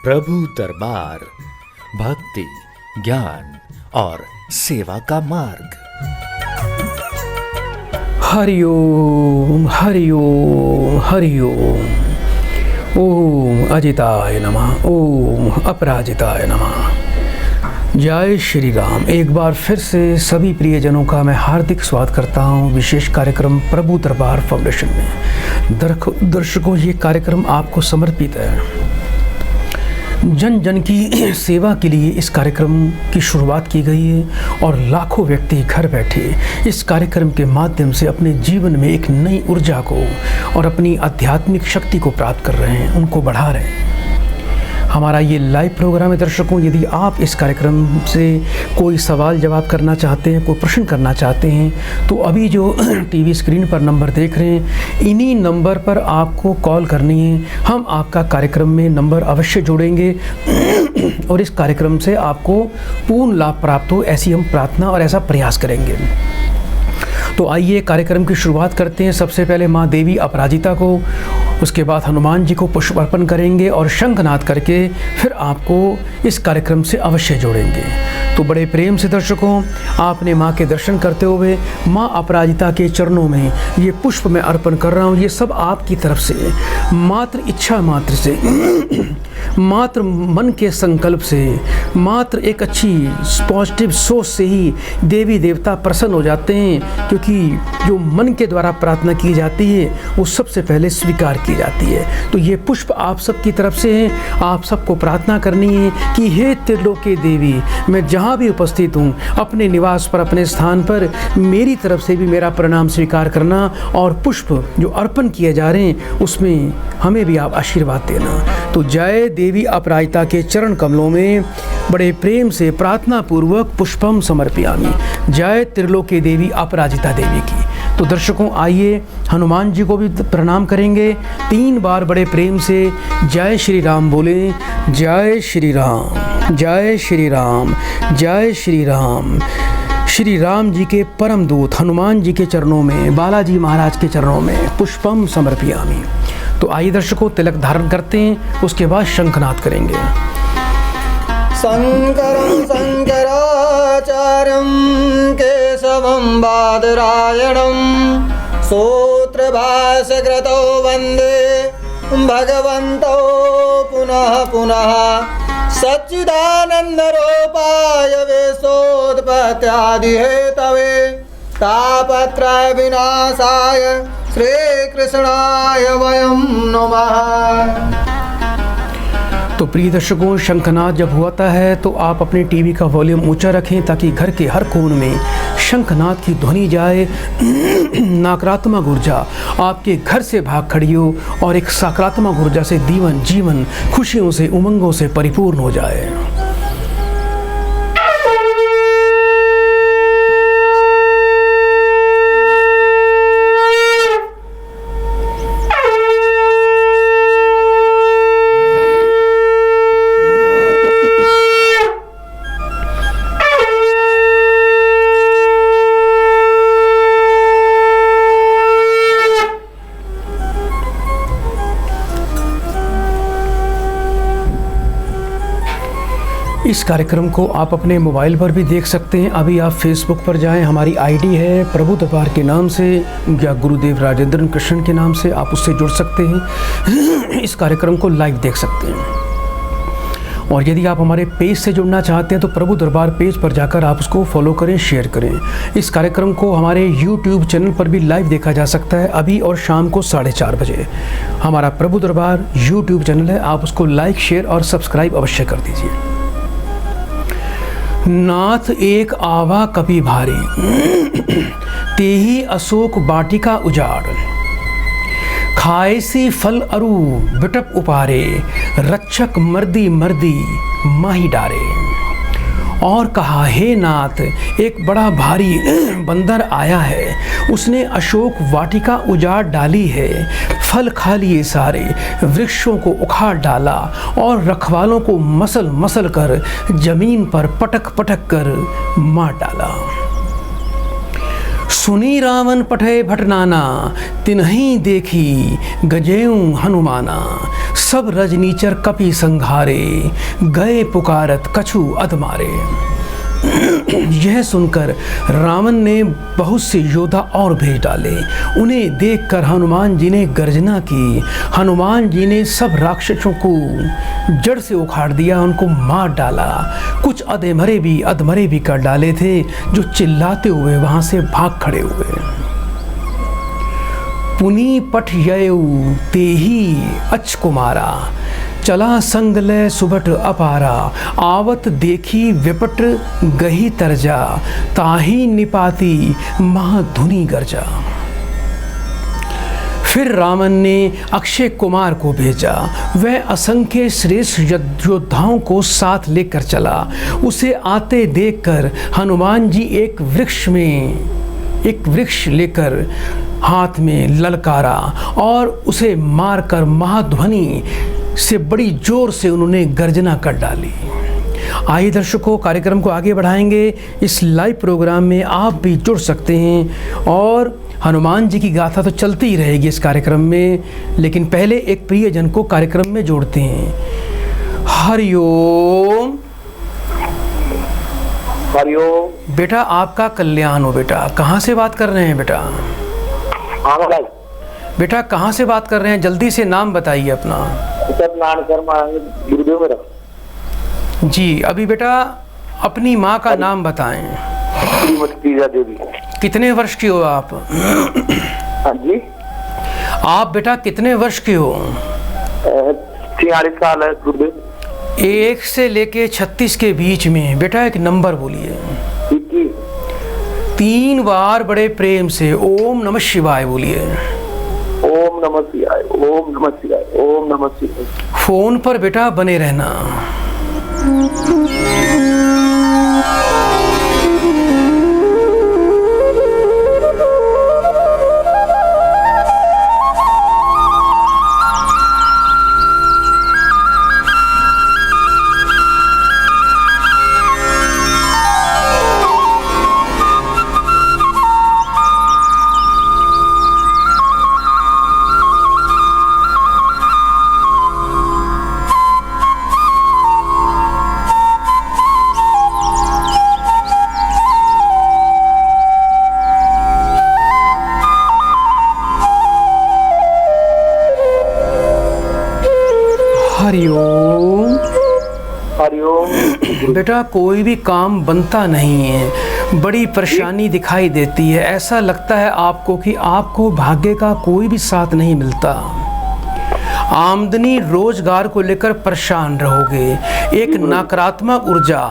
प्रभु दरबार भक्ति, ज्ञान और सेवा का मार्ग। हरिओम हरिओम हरिओम। ओम अजिताय नमः, ओम अपराजिताय नमः। जय श्री राम। एक बार फिर से सभी प्रियजनों का मैं हार्दिक स्वागत करता हूं विशेष कार्यक्रम प्रभु दरबार फाउंडेशन में। दर्शकों, ये कार्यक्रम आपको समर्पित है। जन जन की सेवा के लिए इस कार्यक्रम की शुरुआत की गई है और लाखों व्यक्ति घर बैठे इस कार्यक्रम के माध्यम से अपने जीवन में एक नई ऊर्जा को और अपनी आध्यात्मिक शक्ति को प्राप्त कर रहे हैं, उनको बढ़ा रहे हैं। हमारा ये लाइव प्रोग्राम है। दर्शकों, यदि आप इस कार्यक्रम से कोई सवाल जवाब करना चाहते हैं, कोई प्रश्न करना चाहते हैं, तो अभी जो टीवी स्क्रीन पर नंबर देख रहे हैं, इन्हीं नंबर पर आपको कॉल करनी है। हम आपका कार्यक्रम में नंबर अवश्य जोड़ेंगे और इस कार्यक्रम से आपको पूर्ण लाभ प्राप्त हो, ऐसी हम प्रार्थना और ऐसा प्रयास करेंगे। तो आइए कार्यक्रम की शुरुआत करते हैं। सबसे पहले माँ देवी अपराजिता को, उसके बाद हनुमान जी को पुष्प अर्पण करेंगे और शंखनाद करके फिर आपको इस कार्यक्रम से अवश्य जोड़ेंगे। तो बड़े प्रेम से दर्शकों, आपने माँ के दर्शन करते हुए माँ अपराजिता के चरणों में ये पुष्प मैं अर्पण कर रहा हूँ। ये सब आपकी तरफ से, मात्र इच्छा मात्र से, मात्र मन के संकल्प से, मात्र एक अच्छी पॉजिटिव सोच से ही देवी देवता प्रसन्न हो जाते हैं, क्योंकि जो मन के द्वारा प्रार्थना की जाती है वो सबसे पहले स्वीकार की जाती है। तो ये पुष्प आप सब की तरफ से हैं। आप सबको प्रार्थना करनी है कि हे त्रिलोकी देवी, मैं जहाँ भी उपस्थित हूँ, अपने निवास पर, अपने स्थान पर मेरी तरफ से भी मेरा प्रणाम स्वीकार करना और पुष्प जो अर्पण किए जा रहे हैं उसमें हमें भी आप आशीर्वाद देना। तो जय देवी अपराजिता के चरण कमलों में बड़े प्रेम से प्रार्थना पूर्वक पुष्पम समर्पयामि। जय त्रिलोकी देवी अपराजिता देवी की। तो दर्शकों, आइए हनुमान जी को भी प्रणाम करेंगे। 3 बार बड़े प्रेम से जय श्री राम बोले। जय श्री राम, जय श्री राम, जय श्री राम। श्री राम जी के परम दूत हनुमान जी के चरणों में, बालाजी महाराज के चरणों में पुष्पम समर्पयामि। तो आइए दर्शकों, तिलक धारण करते हैं, उसके बाद शंखनाद करेंगे। शंकरं शंकराचार्यं केशवं बादरायणं सूत्रभाष्यकृतौ वन्दे भगवन्तौ पुनः पुनः। सच्चिदानन्दरूपाय विश्वोत्पत्त्यादिहेतवे तापत्रय विनाशाय श्रीकृष्णाय वयं नमः। तो प्रिय दर्शकों, शंखनाद जब होता है तो आप अपने टीवी का वॉल्यूम ऊंचा रखें ताकि घर के हर कोण में शंखनाद की ध्वनि जाए। नकारात्मक ऊर्जा आपके घर से भाग खड़ी हो और एक सकारात्मक ऊर्जा से जीवन खुशियों से, उमंगों से परिपूर्ण हो जाए। इस कार्यक्रम को आप अपने मोबाइल पर भी देख सकते हैं। अभी आप फेसबुक पर जाएं, हमारी आईडी है प्रभु दरबार के नाम से या गुरुदेव राजेंद्र कृष्ण के नाम से, आप उससे जुड़ सकते हैं। इस कार्यक्रम को लाइव देख सकते हैं। और यदि आप हमारे पेज से जुड़ना चाहते हैं तो प्रभु दरबार पेज पर जाकर आप उसको फॉलो करें, शेयर करें। इस कार्यक्रम को हमारे यूट्यूब चैनल पर भी लाइव देखा जा सकता है, अभी और शाम को 4:30 बजे। हमारा प्रभु दरबार यूट्यूब चैनल है, आप उसको लाइक, शेयर और सब्सक्राइब अवश्य कर दीजिए। नाथ एक आवा कपि भारी, तेहि अशोक बाटिका उजाड़। खायसी फल अरु बिटप उपारे, रक्षक मर्दी मर्दी माही डारे। और कहा, हे नाथ, एक बड़ा भारी बंदर आया है, उसने अशोक वाटिका उजाड़ डाली है, फल खा लिए सारे, वृक्षों को उखाड़ डाला और रखवालों को मसल मसल कर जमीन पर पटक पटक कर मार डाला। सुनी रावण पठे भटनाना, तिन्हीं देखी गजेऊं हनुमाना। सब रजनीचर कपि संघारे, गए पुकारत कछु अधमारे। यह सुनकर रावण ने बहुत से योद्धा और भेज डाले। उन्हें देखकर हनुमान जी ने गर्जना की। हनुमान जी ने सब राक्षसों को जड़ से उखाड़ दिया, उनको मार डाला। कुछ अधमरे भी कर डाले थे, जो चिल्लाते हुए वहां से भाग खड़े हुए। पुनि पठ ययौ तेहि अच्छ कुमारा, चला संग लय सुबट अपारा। आवत देखी विपट गही तरजा, ताही निपाती महाधुनि गर्जा। फिर रावण ने अक्षय कुमार को भेजा। वह असंख्य श्रेष्ठ योद्धाओं को साथ लेकर चला। उसे आते देखकर हनुमान जी एक वृक्ष लेकर हाथ में ललकारा और उसे मारकर महाध्वनि से बड़ी जोर से उन्होंने गर्जना कर डाली। आइए दर्शकों, कार्यक्रम को आगे बढ़ाएंगे। इस लाइव प्रोग्राम में आप भी जुड़ सकते हैं और हनुमान जी की गाथा तो चलती ही रहेगी इस कार्यक्रम में, लेकिन पहले एक प्रियजन को कार्यक्रम में जोड़ते हैं। हरिओम। हरिओम। बेटा आपका कल्याण हो। बेटा कहाँ से बात कर रहे हैं बेटा? बेटा कहाँ से बात कर रहे हैं? जल्दी से नाम बताइए अपना। गुरुदेव मेरा। जी अभी बेटा अपनी माँ का नाम बताएं। देवी। कितने वर्ष की हो आप? हाँ जी। आप बेटा कितने वर्ष की हो? 46 साल है गुरुदेव। 1 से लेके 36 के बीच में। बेटा एक नंबर बोलिए। 3 बार बड़े प्रेम से ओम नमः शिवाय बोलिए। ओम नमः शिवाय, ओम नमः शिवाय, ओम नमः शिवाय। फोन पर बेटा बने रहना। हरिओम। हरिओम। बेटा कोई भी काम बनता नहीं है, बड़ी परेशानी दिखाई देती है। ऐसा लगता है आपको कि आपको भाग्य का कोई भी साथ नहीं मिलता। आमदनी रोजगार को लेकर परेशान रहोगे। एक नकारात्मक ऊर्जा,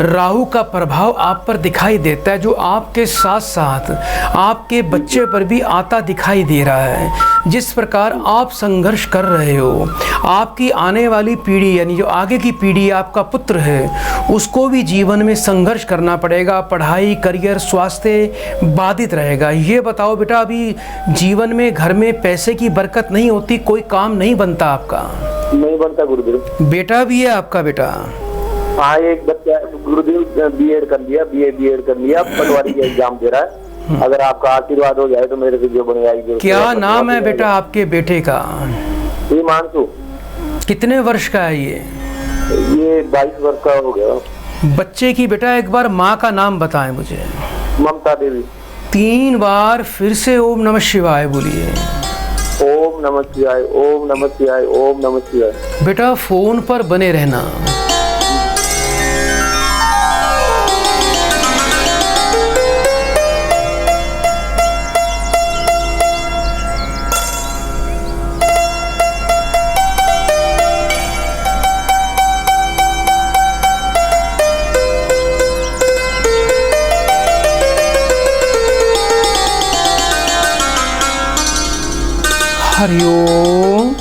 राहु का प्रभाव आप पर दिखाई देता है, जो आपके साथ साथ आपके बच्चे पर भी आता दिखाई दे रहा है। जिस प्रकार आप संघर्ष कर रहे हो, आपकी आने वाली पीढ़ी यानी जो आगे की पीढ़ी आपका पुत्र है, उसको भी जीवन में संघर्ष करना पड़ेगा। पढ़ाई, करियर, स्वास्थ्य बाधित रहेगा। ये बताओ बेटा, अभी जीवन में घर में पैसे की बरकत नहीं होती, कोई काम नहीं बनता आपका? नहीं बनता गुरुदेव। बेटा भी है आपका? बेटा हाँ, एक बच्चा गुरुदेव बीएड कर लिया, पटवारी का एग्जाम दे रहा है। अगर आपका आशीर्वाद हो जाए तो मेरे से जो बन जाएगी। क्या नाम है बेटा आपके बेटे का? हिमांशु। कितने वर्ष का है ये? 22 वर्ष का हो गया। बच्चे की बेटा एक बार माँ का नाम बताएं मुझे। ममता देवी। 3 बार फिर से ओम नमः शिवाय बोलिए। ओम नमः शिवाय, ओम नमः शिवाय, ओम नमः शिवाय। बेटा फोन पर बने रहना। हरिओम।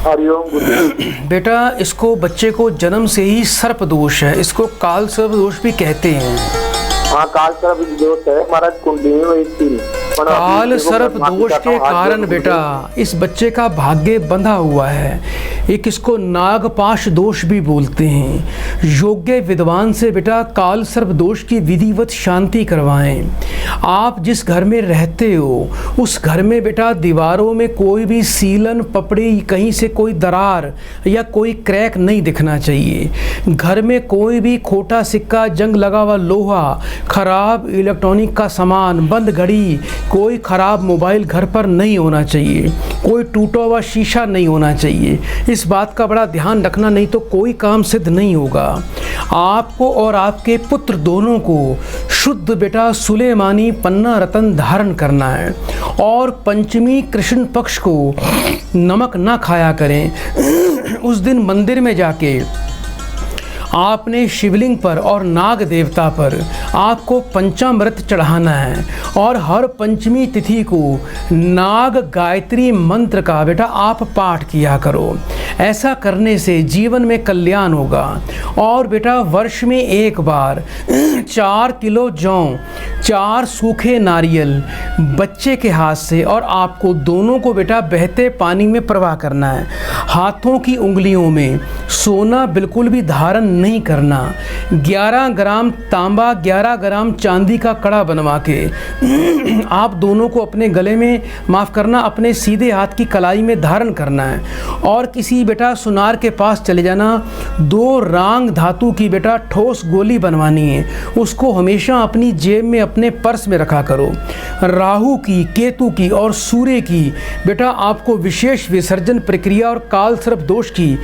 हरिओम। बेटा इसको बच्चे को जन्म से ही सर्प दोष है, इसको काल सर्प दोष भी कहते हैं। हाँ, काल सर्प दोष है महाराज। कुंडली में वही 3 काल सर्प दोष के कारण बेटा इस बच्चे का भाग्य बंधा हुआ है। एक इसको नागपाश दोष भी बोलते हैं। योग्य विद्वान से बेटा काल सर्प दोष की विधिवत शांति करवाएं। आप जिस घर में रहते हो उस घर में बेटा दीवारों में कोई भी सीलन पपड़ी, कहीं से कोई दरार या कोई क्रैक नहीं दिखना चाहिए। घर में कोई भी खोटा सिक्का, जंग लगा हुआ लोहा, खराब इलेक्ट्रॉनिक का सामान, बंद घड़ी, कोई खराब मोबाइल घर पर नहीं होना चाहिए। कोई टूटा हुआ शीशा नहीं होना चाहिए। इस बात का बड़ा ध्यान रखना, नहीं तो कोई काम सिद्ध नहीं होगा। आपको और आपके पुत्र दोनों को शुद्ध बेटा सुलेमानी पन्ना रतन धारण करना है। और पंचमी कृष्ण पक्ष को नमक ना खाया करें। उस दिन मंदिर में जाके आपने शिवलिंग पर और नाग देवता पर आपको पंचामृत चढ़ाना है। और हर पंचमी तिथि को नाग गायत्री मंत्र का बेटा आप पाठ किया करो। ऐसा करने से जीवन में कल्याण होगा। और बेटा वर्ष में एक बार 4 किलो जौ, 4 सूखे नारियल बच्चे के हाथ से और आपको दोनों को बेटा बहते पानी में प्रवाह करना है। हाथों की उंगलियों में सोना बिल्कुल भी धारण नहीं करना। 11 ग्राम तांबा, 11 ग्राम चांदी का कड़ा बनवा के आप दोनों को अपने गले में, माफ़ करना, अपने सीधे हाथ की कलाई में धारण करना है। और किसी बेटा सुनार के पास चले जाना। 2 रांग धातु की बेटा ठोस गोली बनवानी है। उसको हमेशा अपनी जेब में, अपने पर्स में रखा करो। राहु की, केतु की और सूर्य की बेटा आपको विशेष विसर्जन प्रक्रिया और काल सर्प दोष की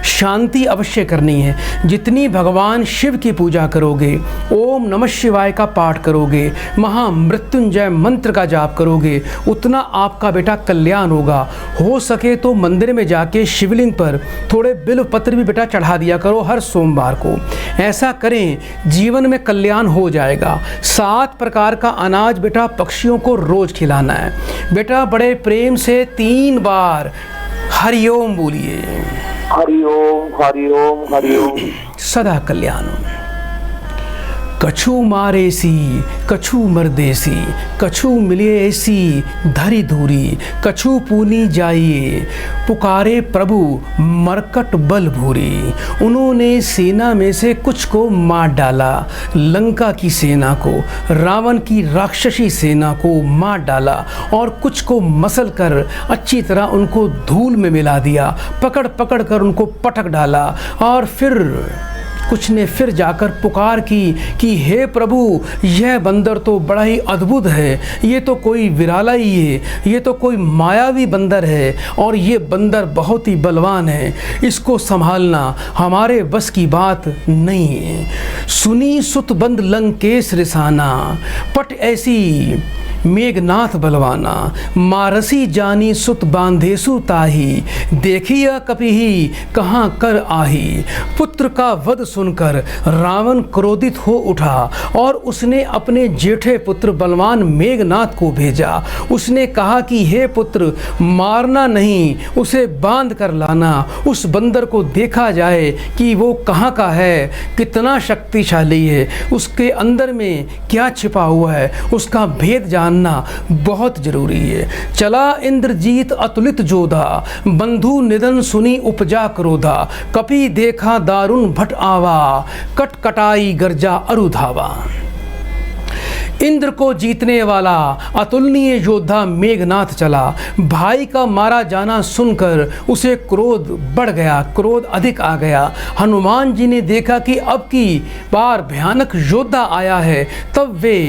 शांति अवश्य करनी है। जितनी भगवान शिव की पूजा करोगे, ओम नमः शिवाय का पाठ करोगे, महामृत्युंजय मंत्र का जाप करोगे, उतना आपका बेटा कल्याण होगा। हो सके तो मंदिर में जाके शिवलिंग पर थोड़े बिल्व पत्र भी बेटा चढ़ा दिया करो हर सोमवार को। ऐसा करें, जीवन में कल्याण हो जाएगा। 7 प्रकार का अनाज बेटा पक्षियों को रोज खिलाना है। बेटा बड़े प्रेम से 3 बार हरिओम बोलिए। हरिओम हरिओम हरिओम। सदा कल्याण। कछु मारेसी, कछु मरदेसी, कछु मिले ऐसी धरी धूरी, कछु पूनी जाइए, पुकारे प्रभु मरकट बल भूरी। उन्होंने सेना में से कुछ को मार डाला, लंका की सेना को, रावण की राक्षसी सेना को मार डाला और कुछ को मसल कर अच्छी तरह उनको धूल में मिला दिया, पकड़ पकड़ कर उनको पटक डाला। और फिर कुछ ने फिर जाकर पुकार की कि हे प्रभु, यह बंदर तो बड़ा ही अद्भुत है, ये तो कोई विराला ही है, ये तो कोई मायावी बंदर है और ये बंदर बहुत ही बलवान है, इसको संभालना हमारे बस की बात नहीं है। सुनी सुत बंद लंकेश रिसाना, पट ऐसी मेघनाथ बलवाना, मारसी जानी सुत बांधेसु ताही, देखिया कपिही कहाँ कर आही। पुत्र का वध सुनकर रावण क्रोधित हो उठा और उसने अपने जेठे पुत्र बलवान मेघनाथ को भेजा। उसने कहा कि हे पुत्र, मारना नहीं, उसे बांध कर लाना। उस बंदर को देखा जाए कि वो कहाँ का है, कितना शक्तिशाली है, उसके अंदर में क्या छिपा हुआ है, उसका भेद जानना बहुत जरूरी है। चला इंद्रजीत अतुलित जोधा, बंधु निधन सुनी उपजा क्रोधा, कपि देखा दारुण भट आवा, कटकटाई गर्जा अरुधावा। इंद्र को जीतने वाला अतुलनीय योद्धा मेघनाथ चला। भाई का मारा जाना सुनकर उसे क्रोध बढ़ गया, क्रोध अधिक आ गया। हनुमान जी ने देखा कि अब की बार भयानक योद्धा आया है, तब वे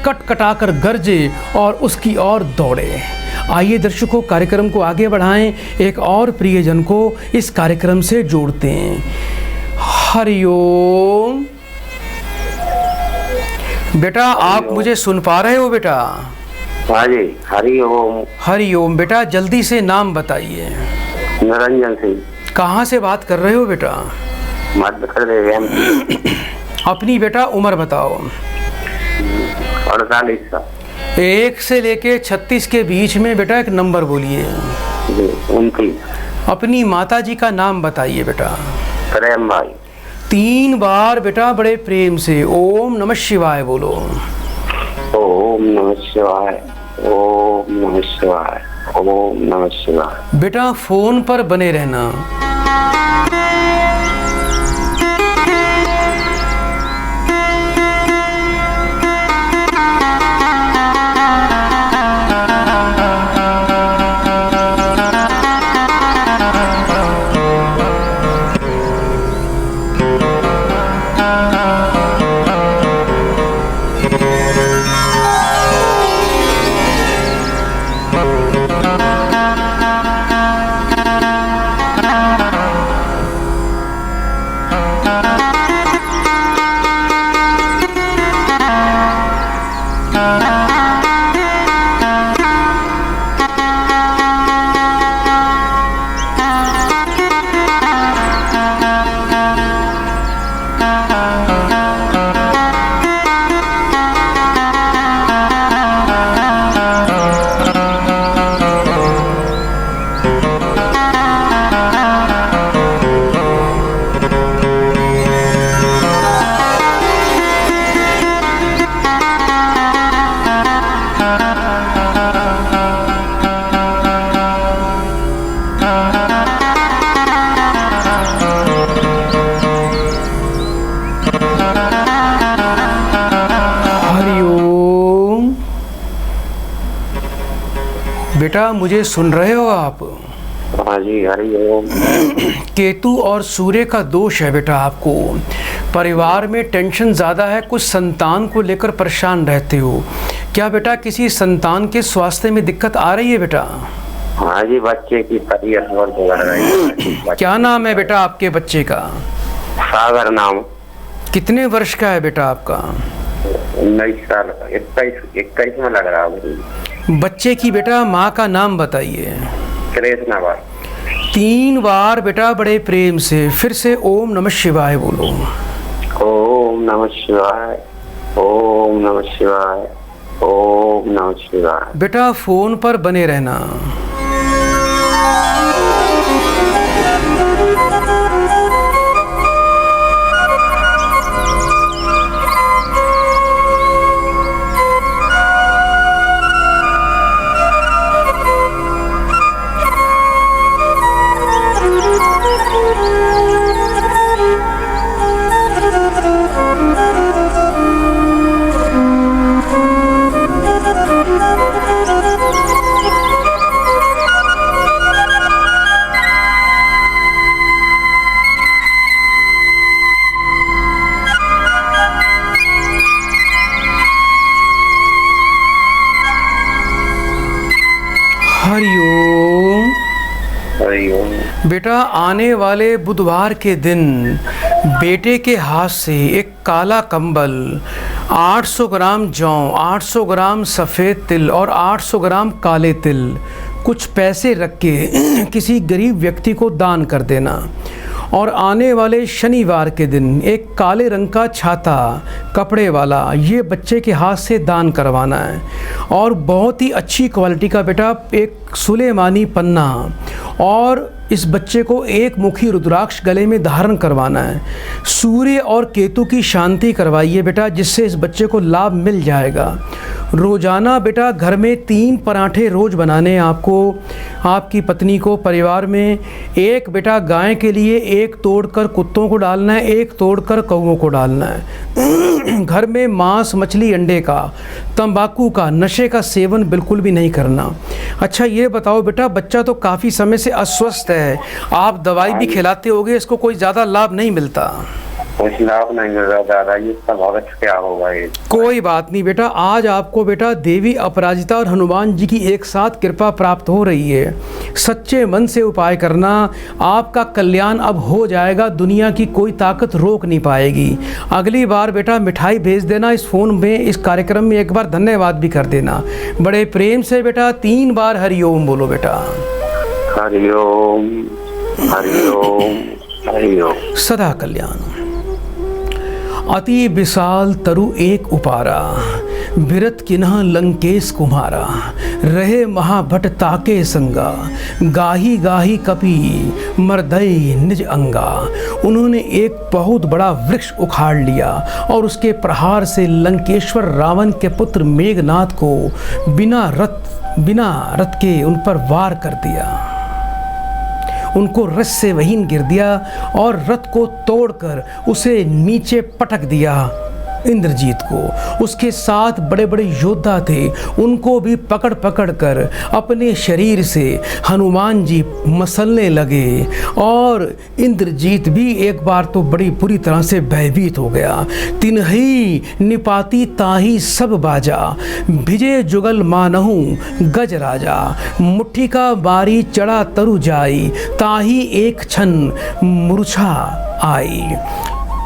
कटकटाकर गरजे और उसकी ओर दौड़े। आइए दर्शकों, कार्यक्रम को आगे बढ़ाएं, एक और प्रियजन को इस कार्यक्रम से जोड़ते हैं। हरिओम। बेटा आप मुझे सुन पा रहे हो बेटा? हाँ जी, हरिओम। हरिओम। बेटा जल्दी से नाम बताइए। निरंजन सिंह। कहाँ से बात कर रहे हो बेटा? मध्य प्रदेश। अपनी बेटा उम्र बताओ। 48 साल। 1 से लेके 36 के बीच में बेटा एक नंबर बोलिए। 29। अपनी माता जी का नाम बताइए बेटा। प्रेम भाई। 3 बार बेटा बड़े प्रेम से ओम नमः शिवाय बोलो। ओम नमः शिवाय, ओम नमः शिवाय, ओम नमः शिवाय। बेटा फोन पर बने रहना, बेटा मुझे सुन रहे हो आप? हाँ जी, हरिओम। केतु और सूर्य का दोष है बेटा आपको। परिवार में टेंशन ज़्यादा है, कुछ संतान को लेकर परेशान रहते हो। क्या बेटा किसी संतान के स्वास्थ्य में दिक्कत आ रही है बेटा? हाँ जी, बच्चे की तबीयत बहुत बिगड़ रही है। क्या नाम है बेटा आपके बच्चे का? सागर नाम। कितने वर्ष का है बेटा आपका? 19 साल, 21 में लग रहा है। बच्चे की बेटा माँ का नाम बताइए। कृष्णा बार। 3 बार बेटा बड़े प्रेम से फिर से ओम नमः शिवाय बोलो। ओम नमः शिवाय, ओम नमः शिवाय, ओम नमः शिवाय। बेटा फोन पर बने रहना। हरिओम। हरिओम। बेटा आने वाले बुधवार के दिन बेटे के हाथ से एक काला कंबल, 800 ग्राम जौ, 800 ग्राम सफ़ेद तिल और 800 ग्राम काले तिल, कुछ पैसे रख के किसी गरीब व्यक्ति को दान कर देना। और आने वाले शनिवार के दिन एक काले रंग का छाता कपड़े वाला ये बच्चे के हाथ से दान करवाना है। और बहुत ही अच्छी क्वालिटी का बेटा एक सुलेमानी पन्ना और इस बच्चे को एक मुखी रुद्राक्ष गले में धारण करवाना है। सूर्य और केतु की शांति करवाइए बेटा, जिससे इस बच्चे को लाभ मिल जाएगा। रोज़ाना बेटा घर में 3 पराठे रोज़ बनाने हैं आपको, आपकी पत्नी को, परिवार में। एक बेटा गाय के लिए, एक तोड़कर कुत्तों को डालना है, एक तोड़कर कौओं को डालना है। घर में मांस, मछली, अंडे का, तंबाकू का, नशे का सेवन बिल्कुल भी नहीं करना। अच्छा ये बताओ बेटा, बच्चा तो काफ़ी समय से अस्वस्थ है, आप दवाई भी खिलाते होगे, इसको कोई ज़्यादा लाभ नहीं मिलता? कुछ लाभ नहीं मिल रहा दादा, ये सब क्या होगा ये? कोई बात नहीं बेटा, आज आपको बेटा देवी अपराजिता और हनुमान जी की एक साथ कृपा प्राप्त हो रही है। सच्चे मन से उपाय करना, आपका कल्याण अब हो जाएगा, दुनिया की कोई ताकत रोक नहीं पाएगी। अगली बार बेटा मिठाई भेज देना इस फ़ोन में, इस कार्यक्रम में एक बार धन्यवाद भी कर देना। बड़े प्रेम से बेटा 3 बार हरिओम बोलो बेटा। हरिओम, हरिओम, हरिओम। सदा कल्याण। अति विशाल तरु एक उपारा, बिरत किन्ह लंकेश कुमारा, रहे महाभट ताके संगा, गाही गाही कपि मर्दई निज अंगा। उन्होंने एक बहुत बड़ा वृक्ष उखाड़ लिया और उसके प्रहार से लंकेश्वर रावण के पुत्र मेघनाथ को बिना रथ के उन पर वार कर दिया। उनको रथ से वहीं गिर दिया और रथ को तोड़कर उसे नीचे पटक दिया। इंद्रजीत को उसके साथ बड़े बड़े योद्धा थे, उनको भी पकड़ पकड़ कर अपने शरीर से हनुमान जी मसलने लगे और इंद्रजीत भी एक बार तो बड़ी बुरी तरह से भयभीत हो गया। तिन्ही निपाती ताही सब बाजा, भिजे जुगल मानहु गज राजा, मुट्ठी का बारी चढ़ा तरु जाई, ताही एक क्षण मूर्छा आई।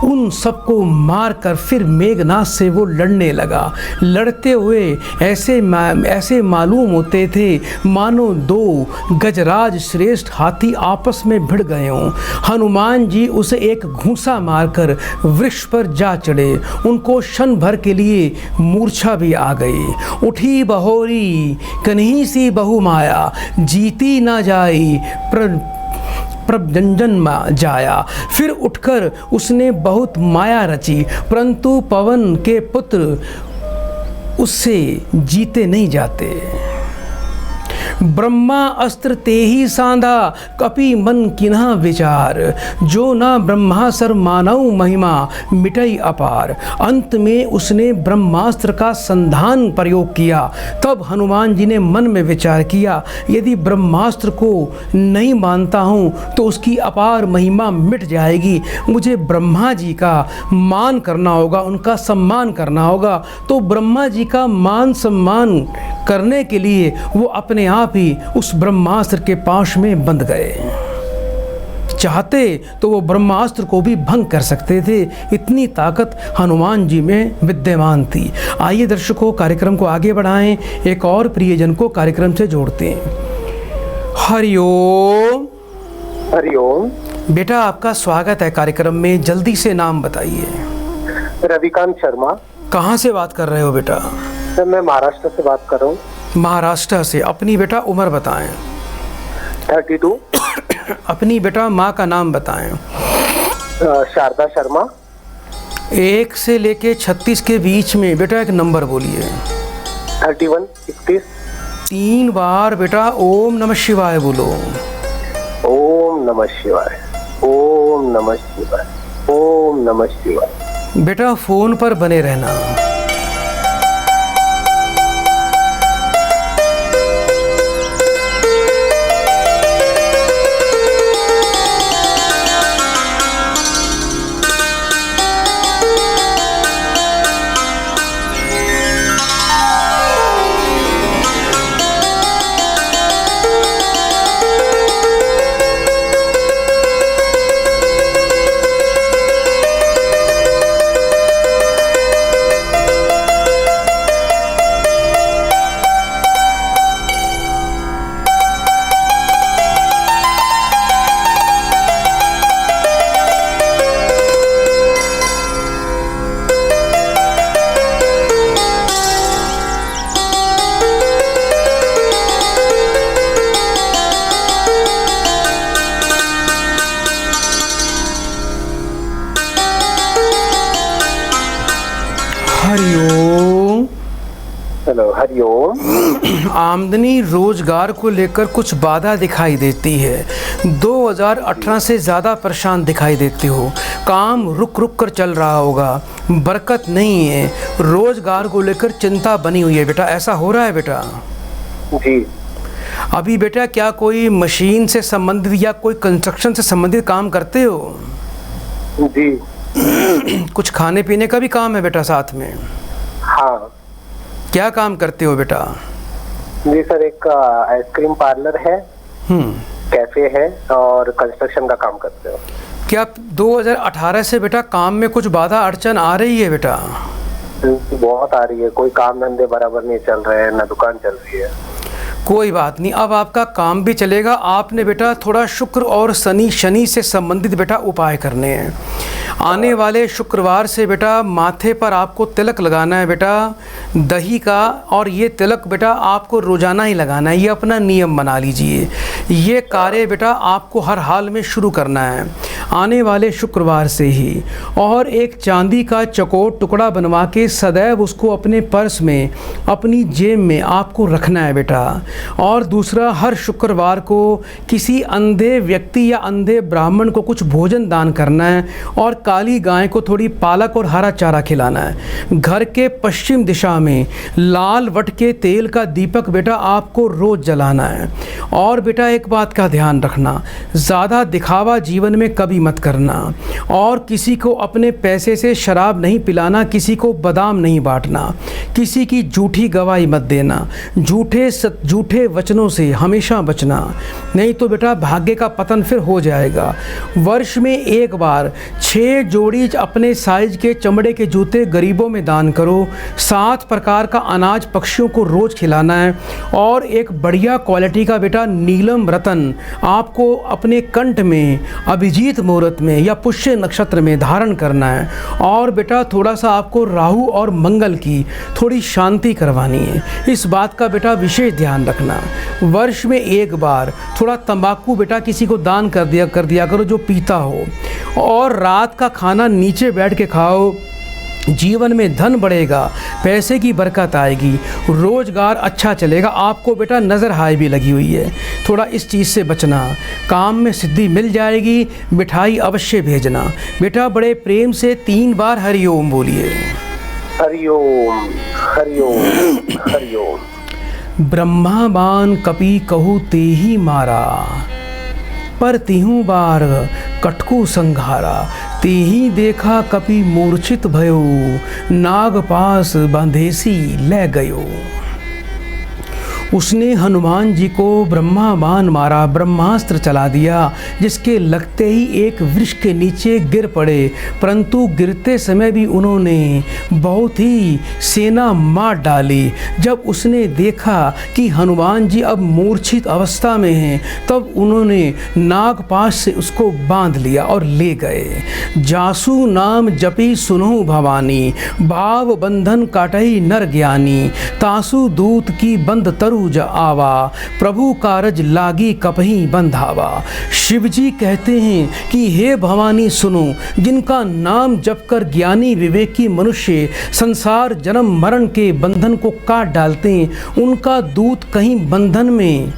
उन सबको मारकर फिर मेघनाथ से वो लड़ने लगा। लड़ते हुए ऐसे मालूम होते थे मानो दो गजराज श्रेष्ठ हाथी आपस में भिड़ गए हों। हनुमान जी उसे एक घूंसा मारकर वृक्ष पर जा चढ़े। उनको क्षण भर के लिए मूर्छा भी आ गई। उठी बहोरी कन्ही सी बहु माया, जीती ना जाई प्रभंजन में जाया। फिर उठकर उसने बहुत माया रची, परंतु पवन के पुत्र उससे जीते नहीं जाते। ब्रह्मा अस्त्र ते ही सांधा, कपि मन किन्हा विचार, जो ना ब्रह्मा सर मानव महिमा मिटई अपार। अंत में उसने ब्रह्मास्त्र का संधान प्रयोग किया। तब हनुमान जी ने मन में विचार किया, यदि ब्रह्मास्त्र को नहीं मानता हूँ तो उसकी अपार महिमा मिट जाएगी। मुझे ब्रह्मा जी का मान करना होगा, उनका सम्मान करना होगा। तो ब्रह्मा जी का मान सम्मान करने के लिए वो अपने आप ही उस ब्रह्मास्त्र के पाश में बंध गए। चाहते तो वो ब्रह्मास्त्र को भी भंग कर सकते थे, इतनी ताकत हनुमान जी में विद्यमान थी। आइए दर्शकों, कार्यक्रम को आगे बढ़ाएं, एक और प्रियजन को कार्यक्रम से जोड़ते हैं। हरिओम। हरिओम। बेटा आपका स्वागत है कार्यक्रम में, जल्दी से नाम बताइए। रविकांत शर्मा। कहाँ से बात कर रहे हो बेटा? सर मैं महाराष्ट्र से बात कर रहा हूँ। महाराष्ट्र से। अपनी बेटा उम्र बताएं। 32। अपनी बेटा माँ का नाम बताएं। शारदा शर्मा। 1 से लेके 36 के बीच में बेटा एक नंबर बोलिए। 31, 31। 3 बार बेटा ओम नमः शिवाय बोलो। ओम नमः शिवाय, ओम नमः शिवाय, ओम नमः शिवाय। बेटा फोन पर बने रहना। हरिओम। हेलो, हरिओम। आमदनी रोजगार को लेकर कुछ बाधा दिखाई देती है। 2018 से ज़्यादा परेशान दिखाई देते हो। काम रुक रुक कर चल रहा होगा, बरकत नहीं है। रोजगार को लेकर चिंता बनी हुई है बेटा, ऐसा हो रहा है बेटा? जी। अभी बेटा क्या कोई मशीन से संबंधित या कोई कंस्ट्रक्शन से संबंधित काम करते हो? जी। कुछ खाने पीने का भी काम है बेटा साथ में? हाँ। क्या काम करते हो बेटा? जी सर, एक आइसक्रीम पार्लर है, कैफे है और कंस्ट्रक्शन का काम करते हो। क्या 2018 से बेटा काम में कुछ बाधा अड़चन आ रही है बेटा? बहुत आ रही है, कोई काम धंधे बराबर नहीं चल रहे हैं, ना दुकान चल रही है। कोई बात नहीं, अब आपका काम भी चलेगा। आपने बेटा थोड़ा शुक्र और शनि से संबंधित बेटा उपाय करने हैं। आने वाले शुक्रवार से बेटा माथे पर आपको तिलक लगाना है बेटा, दही का। और ये तिलक बेटा आपको रोज़ाना ही लगाना है, ये अपना नियम बना लीजिए। ये कार्य बेटा आपको हर हाल में शुरू करना है आने वाले शुक्रवार से ही। और एक चांदी का चौकोर टुकड़ा बनवा के सदैव उसको अपने पर्स में, अपनी जेब में आपको रखना है बेटा। और दूसरा, हर शुक्रवार को किसी अंधे व्यक्ति या अंधे ब्राह्मण को कुछ भोजन दान करना है और काली गाय को थोड़ी पालक और हरा चारा खिलाना है। घर के पश्चिम दिशा में लाल वट के तेल का दीपक बेटा आपको रोज़ जलाना है। और बेटा एक बात का ध्यान रखना, ज़्यादा दिखावा जीवन में कभी मत करना। और किसी को अपने पैसे से शराब नहीं पिलाना, किसी को बादाम नहीं बांटना, किसी की झूठी गवाही मत देना, झूठे वचनों से हमेशा बचना, नहीं तो बेटा भाग्य का पतन फिर हो जाएगा। वर्ष में एक बार 6 जोड़ी अपने साइज के चमड़े के जूते गरीबों में दान करो। 7 प्रकार का अनाज पक्षियों को रोज़ खिलाना है। और एक बढ़िया क्वालिटी का बेटा नीलम रतन आपको अपने कंठ में अभिजीत मुहूर्त में या पुष्य नक्षत्र में धारण करना है। और बेटा थोड़ा सा आपको राहु और मंगल की थोड़ी शांति करवानी है, इस बात का बेटा विशेष ध्यान रखना। वर्ष में एक बार थोड़ा तंबाकू बेटा किसी को दान कर दिया करो जो पीता हो। और रात का खाना नीचे बैठ के खाओ, जीवन में धन बढ़ेगा, पैसे की बरकत आएगी, रोज़गार अच्छा चलेगा। आपको बेटा नज़र हाय भी लगी हुई है, थोड़ा इस चीज़ से बचना। काम में सिद्धि मिल जाएगी, मिठाई अवश्य भेजना। बेटा बड़े प्रेम से 3 बार हरिओम बोलिए। हरिओम हरिओम हरिओम। ब्रह्मा बाण कपि कहु तेहि मारा, पर तिहु बार कटकु संघारा। तेहि देखा कपि मूर्छित भयो, नाग पास बांधेसी ले गयो। उसने हनुमान जी को ब्रह्मा बाण मारा, ब्रह्मास्त्र चला दिया, जिसके लगते ही एक वृक्ष के नीचे गिर पड़े। परंतु गिरते समय भी उन्होंने बहुत ही सेना मार डाली। जब उसने देखा कि हनुमान जी अब मूर्छित अवस्था में हैं, तब उन्होंने नागपाश से उसको बांध लिया और ले गए। जासु नाम जपी सुनहु भवानी, भाव बंधन काटहि नर ज्ञानी। तासु दूत की बंद तरु आवा, प्रभु कारज लागी कपही बंधावा। शिव जी कहते हैं कि हे भवानी सुनो, जिनका नाम जप कर ज्ञानी विवेकी मनुष्य संसार जन्म मरण के बंधन को काट डालते हैं, उनका दूत कहीं बंधन में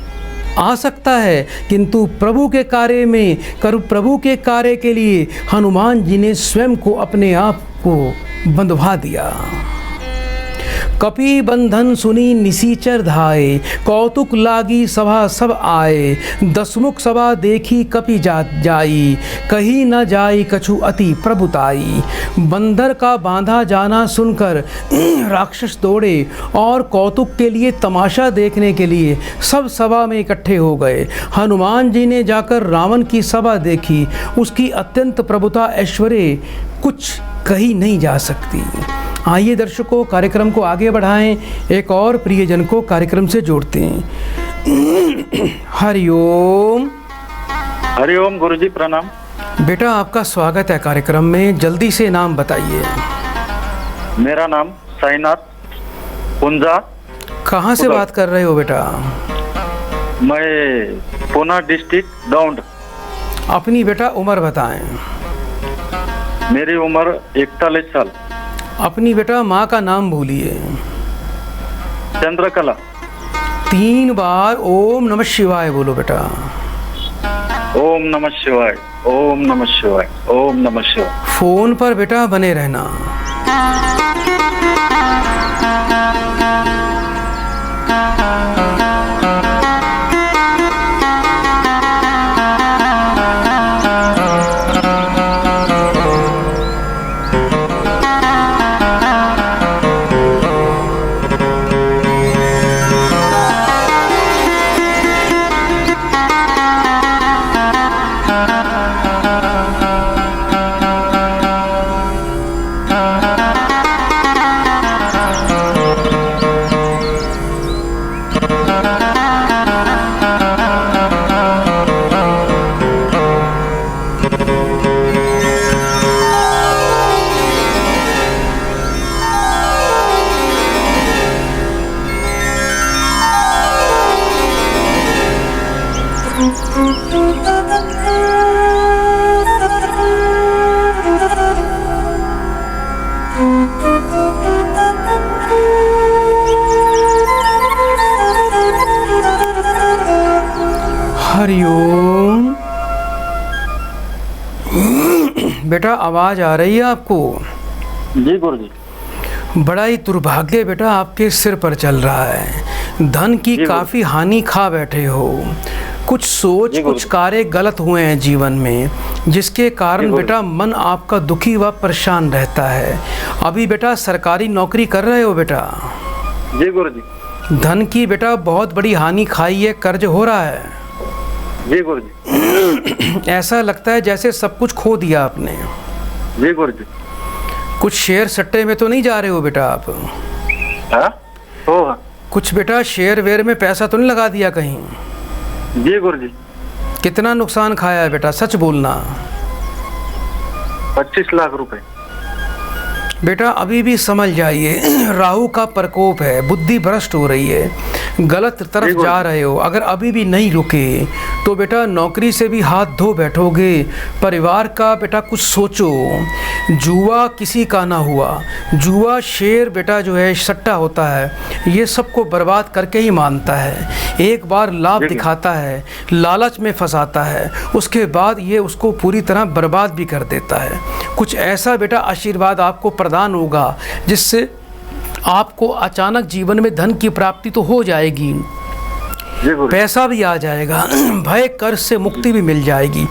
आ सकता है, किंतु प्रभु के कार्य के लिए हनुमान जी ने स्वयं को अपने आप को बंधवा दिया। कपि बंधन सुनी निसीचर धाये, कौतुक लागी सभा सब आए। दसमुख सभा देखी कपि जाई, कहीं न जाई कछु अति प्रभुताई। बंदर का बांधा जाना सुनकर राक्षस दौड़े और कौतुक के लिए, तमाशा देखने के लिए सब सभा में इकट्ठे हो गए। हनुमान जी ने जाकर रावण की सभा देखी, उसकी अत्यंत प्रभुता ऐश्वर्य कुछ कही नहीं जा सकती। आइए दर्शकों, कार्यक्रम को आगे बढ़ाएं, एक और प्रियजन को कार्यक्रम से जोड़ते हैं। हरिओम। हरिओम गुरुजी, प्रणाम। बेटा आपका स्वागत है कार्यक्रम में, जल्दी से नाम बताइए। मेरा नाम साईनाथ पुंजा। कहाँ से बात कर रहे हो बेटा? मैं पुणे डिस्ट्रिक्ट दौंड। अपनी बेटा उम्र बताएं। मेरी उम्र 41 साल। अपनी बेटा माँ का नाम भूलिए। चंद्रकला। 3 बार ओम नमः शिवाय बोलो बेटा। ओम नमः शिवाय, ओम नमः शिवाय, ओम नमः शिवाय। फोन पर बेटा बने रहना। बेटा आवाज़ आ रही है आपको? जी गुरु जी। बड़ा ही दुर्भाग्य बेटा आपके सिर पर चल रहा है। धन की काफ़ी हानि खा बैठे हो। कुछ सोच, कुछ कार्य गलत हुए हैं जीवन में, जिसके कारण बेटा मन आपका दुखी व परेशान रहता है। अभी बेटा सरकारी नौकरी कर रहे हो बेटा? जी गुरु जी। धन की बेटा बहुत बड़ी हानि खाई है, कर्ज हो रहा है। जी गुरु जी। ऐसा लगता है जैसे सब कुछ खो दिया आपने। जी गुरु जी। कुछ शेयर सट्टे में तो नहीं जा रहे हो बेटा आप? हाँ? हो। कुछ बेटा शेयर वेयर में पैसा तो नहीं लगा दिया कहीं? जी गुरु जी। कितना नुकसान खाया है बेटा, सच बोलना। 25 लाख रुपए। बेटा अभी भी समझ जाइए, राहु का प्रकोप है, बुद्धि भ्रष्ट हो रही है, गलत तरफ जा रहे हो। अगर अभी भी नहीं रुके तो बेटा नौकरी से भी हाथ धो बैठोगे। परिवार का बेटा कुछ सोचो। जुआ किसी का ना हुआ। जुआ शेर बेटा जो है सट्टा होता है, ये सबको बर्बाद करके ही मानता है। एक बार लाभ दिखाता है, लालच में फंसाता है, उसके बाद ये उसको पूरी तरह बर्बाद भी कर देता है। कुछ ऐसा बेटा आशीर्वाद आपको प्रदान होगा जिससे आपको अचानक जीवन में धन की प्राप्ति तो हो जाएगी, पैसा भी आ जाएगा, भय कर्ज से मुक्ति भी मिल जाएगी।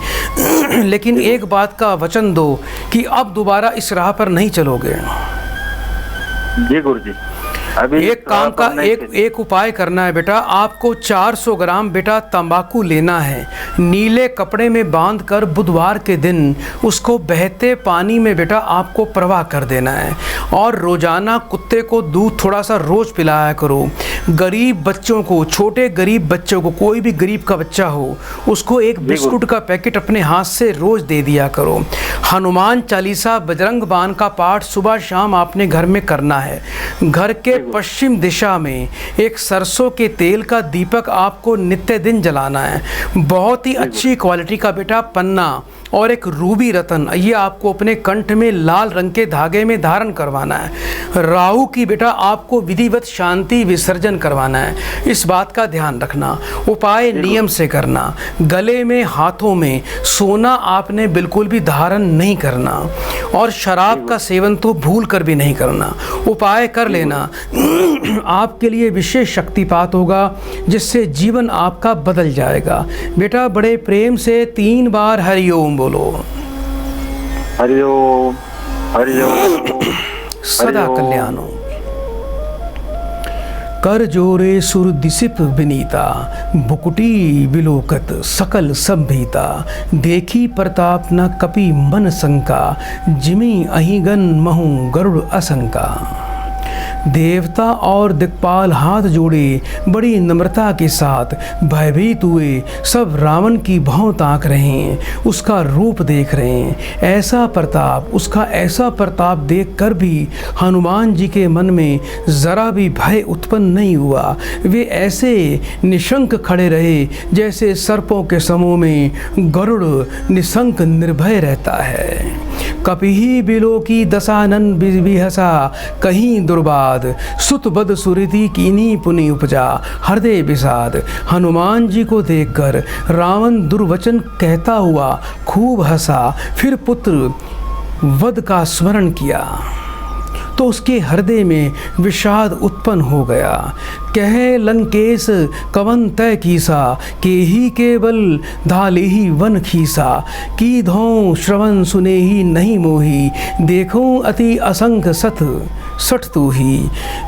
लेकिन एक बात का वचन दो कि अब दोबारा इस राह पर नहीं चलोगे। जी गुरु जी। अभी एक काम का एक उपाय करना है बेटा। आपको 400 ग्राम बेटा तंबाकू लेना है, नीले कपड़े में बांधकर बुधवार के दिन उसको बहते पानी में बेटा आपको प्रवाह कर देना है। और रोजाना कुत्ते को दूध थोड़ा सा रोज पिलाया करो। गरीब बच्चों को, छोटे गरीब बच्चों को, कोई भी गरीब का बच्चा हो उसको एक बिस्कुट का पैकेट अपने हाथ से रोज दे दिया करो। हनुमान चालीसा, बजरंग बाण का पाठ सुबह शाम आपने घर में करना है। घर के पश्चिम दिशा में एक सरसों के तेल का दीपक आपको नित्य दिन जलाना है। बहुत ही अच्छी क्वालिटी का बेटा पन्ना और एक रूबी रतन, ये आपको अपने कंठ में लाल रंग के धागे में धारण करवाना है। राहु की बेटा आपको विधिवत शांति विसर्जन करवाना है। इस बात का ध्यान रखना। उपाय नियम से करना। गले में, हाथों में सोना आपने बिल्कुल भी धारण नहीं करना। और शराब का सेवन तो भूल कर भी नहीं करना। उपाय कर लेना, आपके लिए विशेष शक्तिपात होगा जिससे जीवन आपका बदल जाएगा। बेटा बड़े प्रेम से 3 बार हरिओम बोलो। हरिओम हरिओम। सदा कल्याण हो। कर जोरे सुर दिसिप विनीता, बुकुटी बिलोकत सकल सब भीता। देखी प्रताप न कपि मन शंका, जिमी अहिगन महु गरुड़ असंका। देवता और दिक्पाल हाथ जोड़े बड़ी नम्रता के साथ भयभीत हुए सब रावण की भौं ताक रहे हैं, उसका रूप देख रहे हैं। ऐसा प्रताप, उसका ऐसा प्रताप देखकर भी हनुमान जी के मन में ज़रा भी भय उत्पन्न नहीं हुआ। वे ऐसे निशंक खड़े रहे जैसे सर्पों के समूह में गरुड़ निशंक निर्भय रहता है। कपिही बिलो की दशानन बिहसा, कहीं दुर्बाद सुत बद सुरति कीनी पुनि उपजा, हृदय विषाद। हनुमान जी को देखकर रावण दुर्वचन कहता हुआ खूब हंसा, फिर पुत्र वध का स्मरण किया तो उसके हृदय में विषाद उत्पन्न हो गया। कहे लंकेश कवन तय कीसा, के ही केवल धाले ही वन खीसा। की धों श्रवण सुने ही नहीं मोही, देखो अति असंख्य सठ तू ही।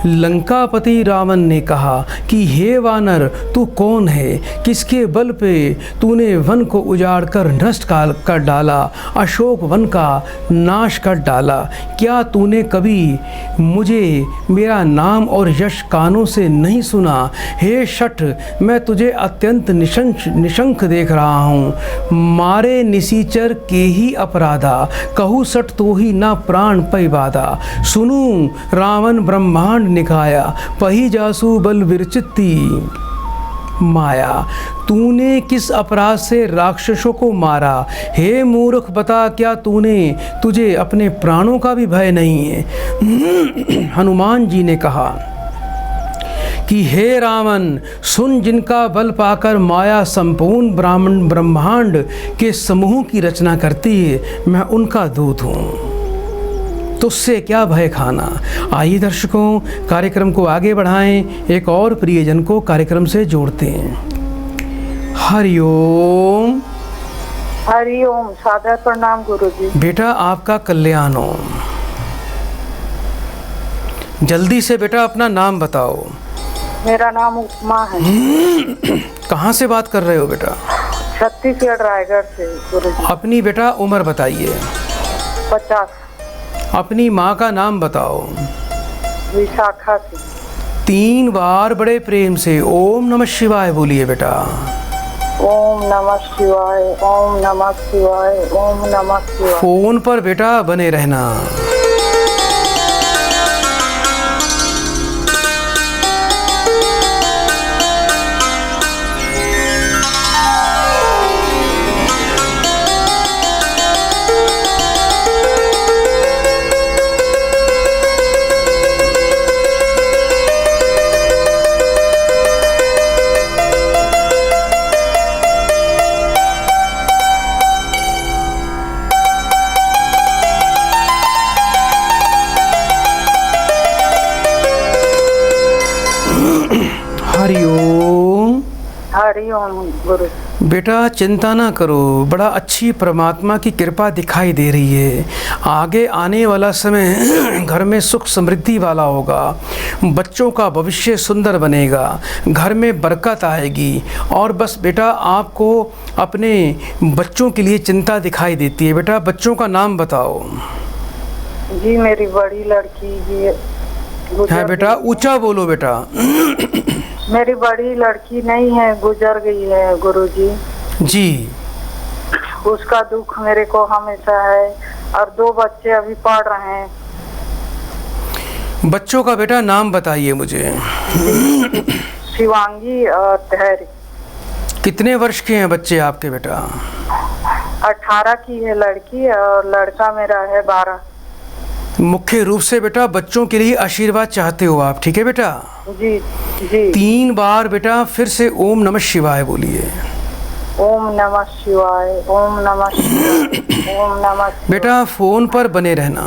लंकापति रावण ने कहा कि हे वानर, तू कौन है? किसके बल पे तूने वन को उजाड़ कर नष्ट कर डाला, अशोक वन का नाश कर डाला? क्या तूने कभी मुझे, मेरा नाम और यश कानों से नहीं सुना? हे शठ, मैं तुझे अत्यंत निशंक देख रहा हूँ। मारे निसीचर के ही अपराधा, कहूँ सठ तो ही ना प्राण पै बाधा। सुनू रावण ब्रह्मांड निकाया, पही जासु बल विरचित्ती माया। तूने किस अपराध से राक्षसों को मारा? हे मूर्ख, बता क्या तुझे अपने प्राणों का भी भय नहीं है? हनुमान जी ने कहा कि हे रावण, सुन, जिनका बल पाकर माया संपूर्ण ब्रह्मांड के समूह की रचना करती है, मैं उनका दूत हूँ, तुझसे क्या भय खाना। आइए दर्शकों, कार्यक्रम को आगे बढ़ाएं, एक और प्रियजन को कार्यक्रम से जोड़ते हैं। हरिओम। हरिओम। सादर प्रणाम गुरुजी। बेटा आपका कल्याण हो। जल्दी से बेटा अपना नाम बताओ। मेरा नाम उपमा है। कहाँ से बात कर रहे हो बेटा? छत्तीसगढ़, रायगढ़ से गुरुजी। अपनी बेटा उम्र बताइए। 50। अपनी माँ का नाम बताओ। विशाखा से। 3 बार बड़े प्रेम से ओम नमः शिवाय बोलिए बेटा। ओम नमः शिवाय, ओम नमः शिवाय, ओम नमः शिवाय। फोन पर बेटा बने रहना। हरिओम। हरिओम गुरु। बेटा चिंता ना करो, बड़ा अच्छी परमात्मा की कृपा दिखाई दे रही है। आगे आने वाला समय घर में सुख समृद्धि वाला होगा, बच्चों का भविष्य सुंदर बनेगा, घर में बरकत आएगी। और बस बेटा आपको अपने बच्चों के लिए चिंता दिखाई देती है। बेटा बच्चों का नाम बताओ। जी मेरी बड़ी लड़की जी। हाँ बेटा ऊंचा बोलो बेटा। मेरी बड़ी लड़की नहीं है, गुजर गई है गुरुजी। जी। उसका दुख मेरे को हमेशा है, और 2 बच्चे अभी पढ़ रहे हैं। बच्चों का बेटा नाम बताइए मुझे। शिवांगी और धैर्य। कितने वर्ष के हैं बच्चे आपके बेटा? 18 की है लड़की और लड़का मेरा है 12। मुख्य रूप से बेटा बच्चों के लिए आशीर्वाद चाहते हो आप, ठीक है बेटा? जी जी। 3 बार बेटा फिर से ओम नमः शिवाय बोलिए। ओम नमः शिवाय, ओम नमः शिवाय, ओम नमः शिवाय। बेटा फोन पर बने रहना।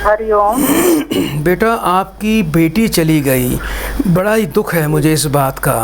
हरिओम। बेटा आपकी बेटी चली गई, बड़ा ही दुख है मुझे इस बात का।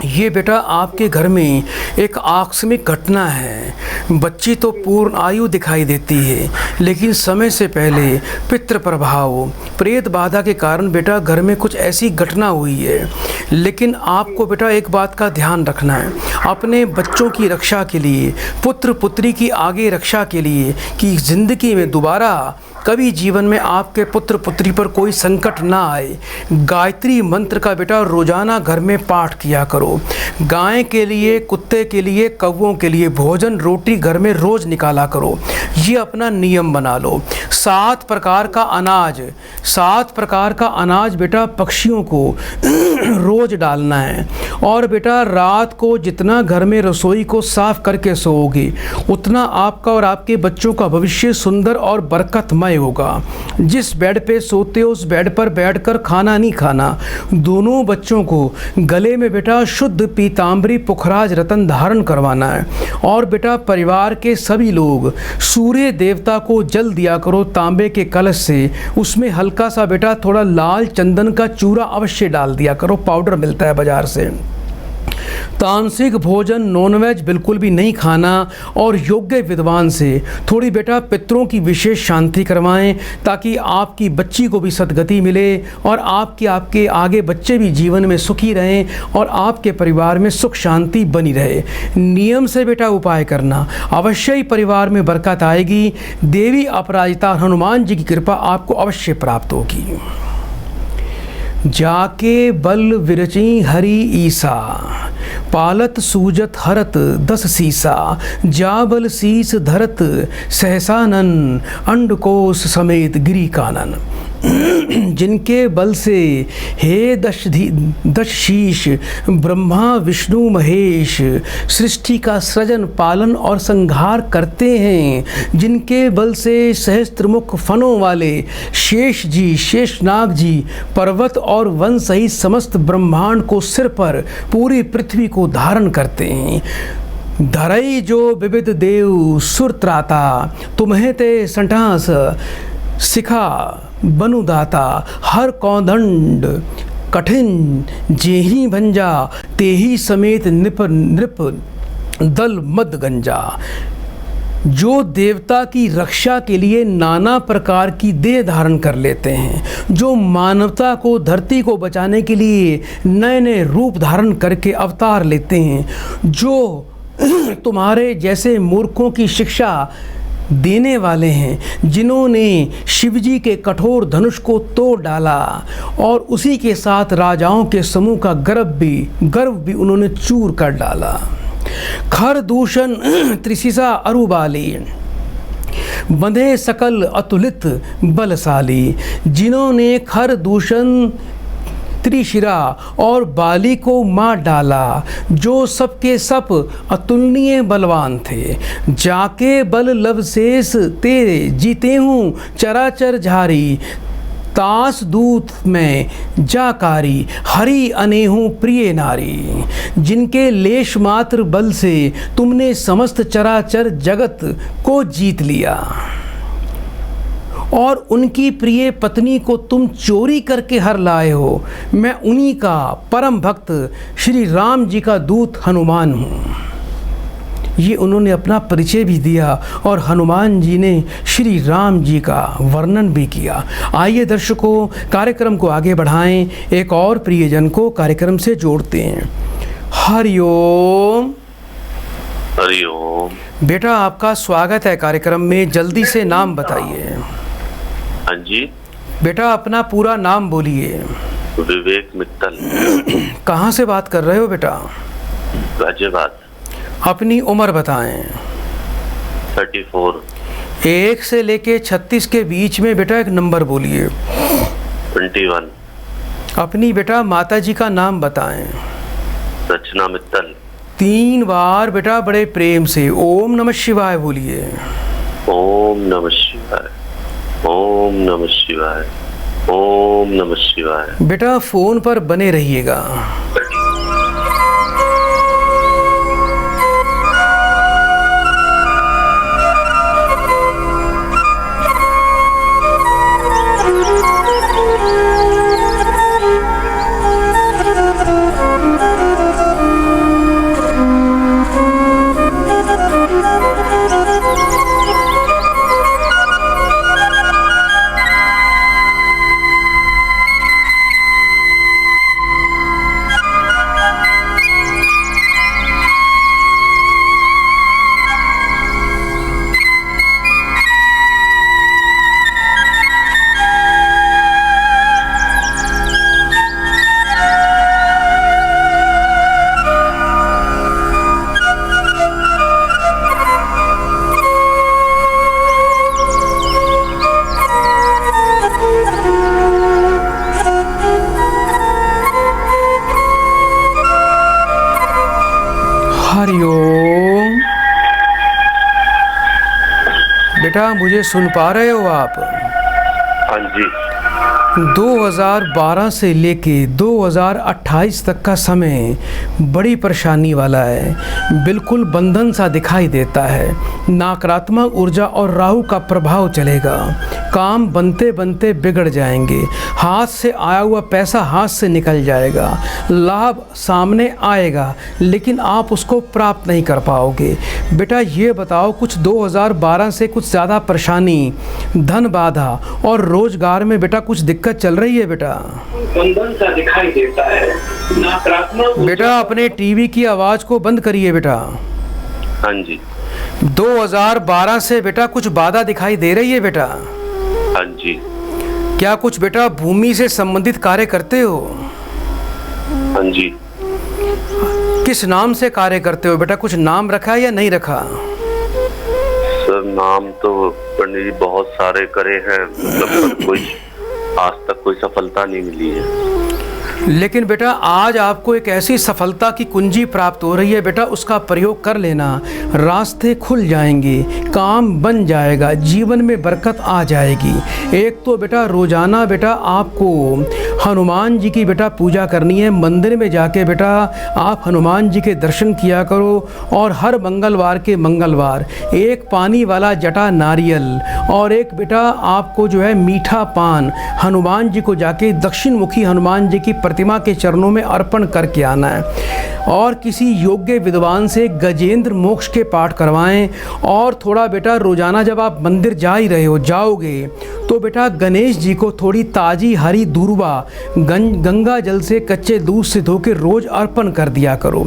ये बेटा आपके घर में एक आकस्मिक घटना है। बच्ची तो पूर्ण आयु दिखाई देती है, लेकिन समय से पहले पितृ प्रभाव, प्रेत बाधा के कारण बेटा घर में कुछ ऐसी घटना हुई है। लेकिन आपको बेटा एक बात का ध्यान रखना है, अपने बच्चों की रक्षा के लिए, पुत्र पुत्री की आगे रक्षा के लिए, कि ज़िंदगी में दोबारा कभी जीवन में आपके पुत्र पुत्री पर कोई संकट ना आए। गायत्री मंत्र का बेटा रोजाना घर में पाठ किया करो। गाय के लिए, कुत्ते के लिए, कौवों के लिए भोजन रोटी घर में रोज निकाला करो। ये अपना नियम बना लो। 7 प्रकार का अनाज बेटा पक्षियों को रोज डालना है। और बेटा रात को जितना घर में रसोई को साफ करके सोओगे, उतना आपका और आपके बच्चों का भविष्य सुंदर और बरकतमय समय होगा। जिस बेड पे सोते हो उस बेड पर बैठकर खाना नहीं खाना। दोनों बच्चों को गले में बेटा शुद्ध पीताम्बरी पुखराज रतन धारण करवाना है। और बेटा परिवार के सभी लोग सूर्य देवता को जल दिया करो तांबे के कलश से। उसमें हल्का सा बेटा थोड़ा लाल चंदन का चूरा अवश्य डाल दिया करो, पाउडर मिलता है बाजार से। तामसिक भोजन नॉनवेज बिल्कुल भी नहीं खाना। और योग्य विद्वान से थोड़ी बेटा पितरों की विशेष शांति करवाएं ताकि आपकी बच्ची को भी सद्गति मिले और आपके आगे बच्चे भी जीवन में सुखी रहें और आपके परिवार में सुख शांति बनी रहे। नियम से बेटा उपाय करना, अवश्य ही परिवार में बरकत आएगी। देवी अपराजिता हनुमान जी की कृपा आपको अवश्य प्राप्त होगी। जाके बल विरची हरि ईसा, पालत सूजत हरत 10 सीसा। जा बल शीस धरत सहसानन, अंडकोश समेत गिरी कानन। जिनके बल से हे दश शीश ब्रह्मा विष्णु महेश सृष्टि का सृजन पालन और संहार करते हैं। जिनके बल से सहस्त्रमुख फनों वाले शेष जी शेषनाग जी पर्वत और वन सहित समस्त ब्रह्मांड को सिर पर पूरी पृथ्वी को धारण करते हैं। धरई जो विविध देव सुर त्राता, तुम्हें ते संठास सिखा बनुदाता। हर कौदंड कठिन जेही भंजा, तेही समेत नृप दल मद गंजा। जो देवता की रक्षा के लिए नाना प्रकार की देह धारण कर लेते हैं, जो मानवता को धरती को बचाने के लिए नए नए रूप धारण करके अवतार लेते हैं, जो तुम्हारे जैसे मूर्खों की शिक्षा देने वाले हैं, जिन्होंने शिवजी के कठोर धनुष को तोड़ डाला और उसी के साथ राजाओं के समूह का गर्व भी उन्होंने चूर कर डाला। खर दूषण त्रिशिसा अरुबाली, बंधे सकल अतुलित बलशाली। जिन्होंने खर दूषण त्रिशिरा और बाली को मार डाला, जो सबके सब अतुलनीय बलवान थे। जाके बल लवशेष ते जीते हूँ चराचर झारी, तास दूत में जाकारी हरि अनेहू प्रिय नारी। जिनके लेश मात्र बल से तुमने समस्त चराचर जगत को जीत लिया और उनकी प्रिय पत्नी को तुम चोरी करके हर लाए हो। मैं उन्हीं का परम भक्त श्री राम जी का दूत हनुमान हूँ। ये उन्होंने अपना परिचय भी दिया और हनुमान जी ने श्री राम जी का वर्णन भी किया। आइए दर्शकों, कार्यक्रम को आगे बढ़ाएं, एक और प्रियजन को कार्यक्रम से जोड़ते हैं। हरिओम। हरिओम। बेटा आपका स्वागत है कार्यक्रम में, जल्दी से नाम बताइए। हाँ जी बेटा अपना पूरा नाम बोलिए। विवेक मित्तल। कहाँ से बात कर रहे हो बेटा? गाजियाबाद। अपनी उम्र बताएं। 34। 1 से लेके 36 के बीच में बेटा एक नंबर बोलिए। 21। अपनी बेटा माता जी का नाम बताएं। रचना मित्तल। 3 बार बेटा बड़े प्रेम से ओम नमः शिवाय बोलिए। ओम नमः शिवाय, ओम नमः शिवाय, ओम नमः शिवाय। बेटा फोन पर बने रहिएगा। बेटा मुझे सुन पा रहे हो आप? हाँ जी। 2012 से लेके 2028 तक का समय बड़ी परेशानी वाला है, बिल्कुल बंधन सा दिखाई देता है। नकारात्मक ऊर्जा और राहु का प्रभाव चलेगा, काम बनते बनते बिगड़ जाएंगे, हाथ से आया हुआ पैसा हाथ से निकल जाएगा, लाभ सामने आएगा लेकिन आप उसको प्राप्त नहीं कर पाओगे। बेटा ये बताओ, कुछ 2012 से कुछ ज़्यादा परेशानी, धन बाधा और रोजगार में बेटा कुछ दिक्कत चल रही है? बेटा बंधन सा दिखाई देता है, नकारात्मक। बेटा अपने टीवी की आवाज़ को बंद करिए बेटा। हाँ जी। 2012 से बेटा कुछ बाधा दिखाई दे रही है बेटा? हाँ जी। क्या कुछ बेटा भूमि से संबंधित कार्य करते हो? हाँ जी। किस नाम से कार्य करते हो बेटा? कुछ नाम रखा है या नहीं रखा? सर नाम तो पंडित जी बहुत सारे करे हैं, मतलब कोई आज तक कोई सफलता नहीं मिली है। लेकिन बेटा आज आपको एक ऐसी सफलता की कुंजी प्राप्त हो रही है बेटा, उसका प्रयोग कर लेना, रास्ते खुल जाएंगे, काम बन जाएगा, जीवन में बरकत आ जाएगी। एक तो बेटा रोजाना बेटा आपको हनुमान जी की बेटा पूजा करनी है। मंदिर में जाके बेटा आप हनुमान जी के दर्शन किया करो और हर मंगलवार के मंगलवार एक पानी वाला जटा नारियल और एक बेटा आपको जो है मीठा पान हनुमान जी को जाके दक्षिण मुखी हनुमान जी की प्रतिमा के चरणों में अर्पण करके आना है। और किसी योग्य विद्वान से गजेंद्र मोक्ष के पाठ करवाएं। और थोड़ा बेटा रोजाना जब आप मंदिर जा ही रहे हो जाओगे तो बेटा गणेश जी को थोड़ी ताज़ी हरी दूर्वा गंगा जल से कच्चे दूध से धो के रोज़ अर्पण कर दिया करो।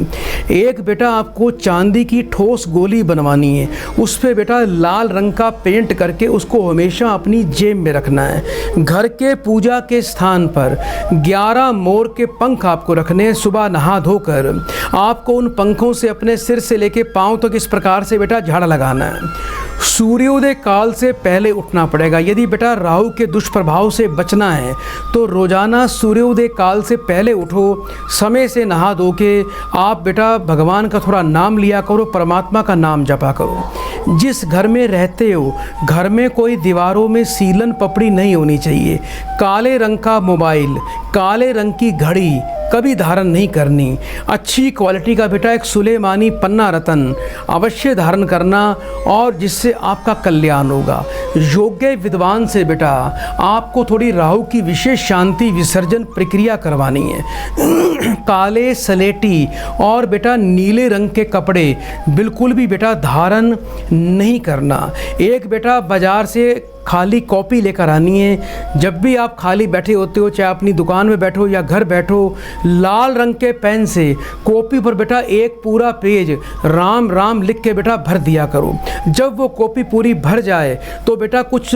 एक बेटा आपको चांदी की ठोस गोली बनवानी है, उस पर बेटा लाल रंग का पेंट करके उसको हमेशा अपनी जेब में रखना है। घर के पूजा के स्थान पर 11 मोर के पंख आपको रखने हैं। सुबह नहा धोकर आपको उन पंखों से अपने सिर से लेके पाँव तक इस प्रकार से बेटा झाड़ा लगाना है। सूर्योदय काल से पहले उठना पड़ेगा। यदि बेटा राहु के दुष्प्रभाव से बचना है तो रोजाना सूर्योदय काल से पहले उठो, समय से नहा धो के आप बेटा भगवान का थोड़ा नाम लिया करो, परमात्मा का नाम जपा करो। जिस घर में रहते हो घर में कोई दीवारों में सीलन पपड़ी नहीं होनी चाहिए। काले रंग का मोबाइल, काले रंग की घड़ी कभी धारण नहीं करनी। अच्छी क्वालिटी का बेटा एक सुलेमानी पन्ना रतन अवश्य धारण करना और जिससे आपका कल्याण होगा। योग्य विद्वान से बेटा आपको थोड़ी राहु की विशेष शांति विसर्जन प्रक्रिया करवानी है। काले सलेटी और बेटा नीले रंग के कपड़े बिल्कुल भी बेटा धारण नहीं करना। एक बेटा बाजार से खाली कॉपी लेकर आनी है। जब भी आप खाली बैठे होते हो, चाहे अपनी दुकान में बैठो या घर बैठो, लाल रंग के पेन से कॉपी पर बेटा एक पूरा पेज राम राम लिख के बेटा भर दिया करो। जब वो कॉपी पूरी भर जाए तो बेटा कुछ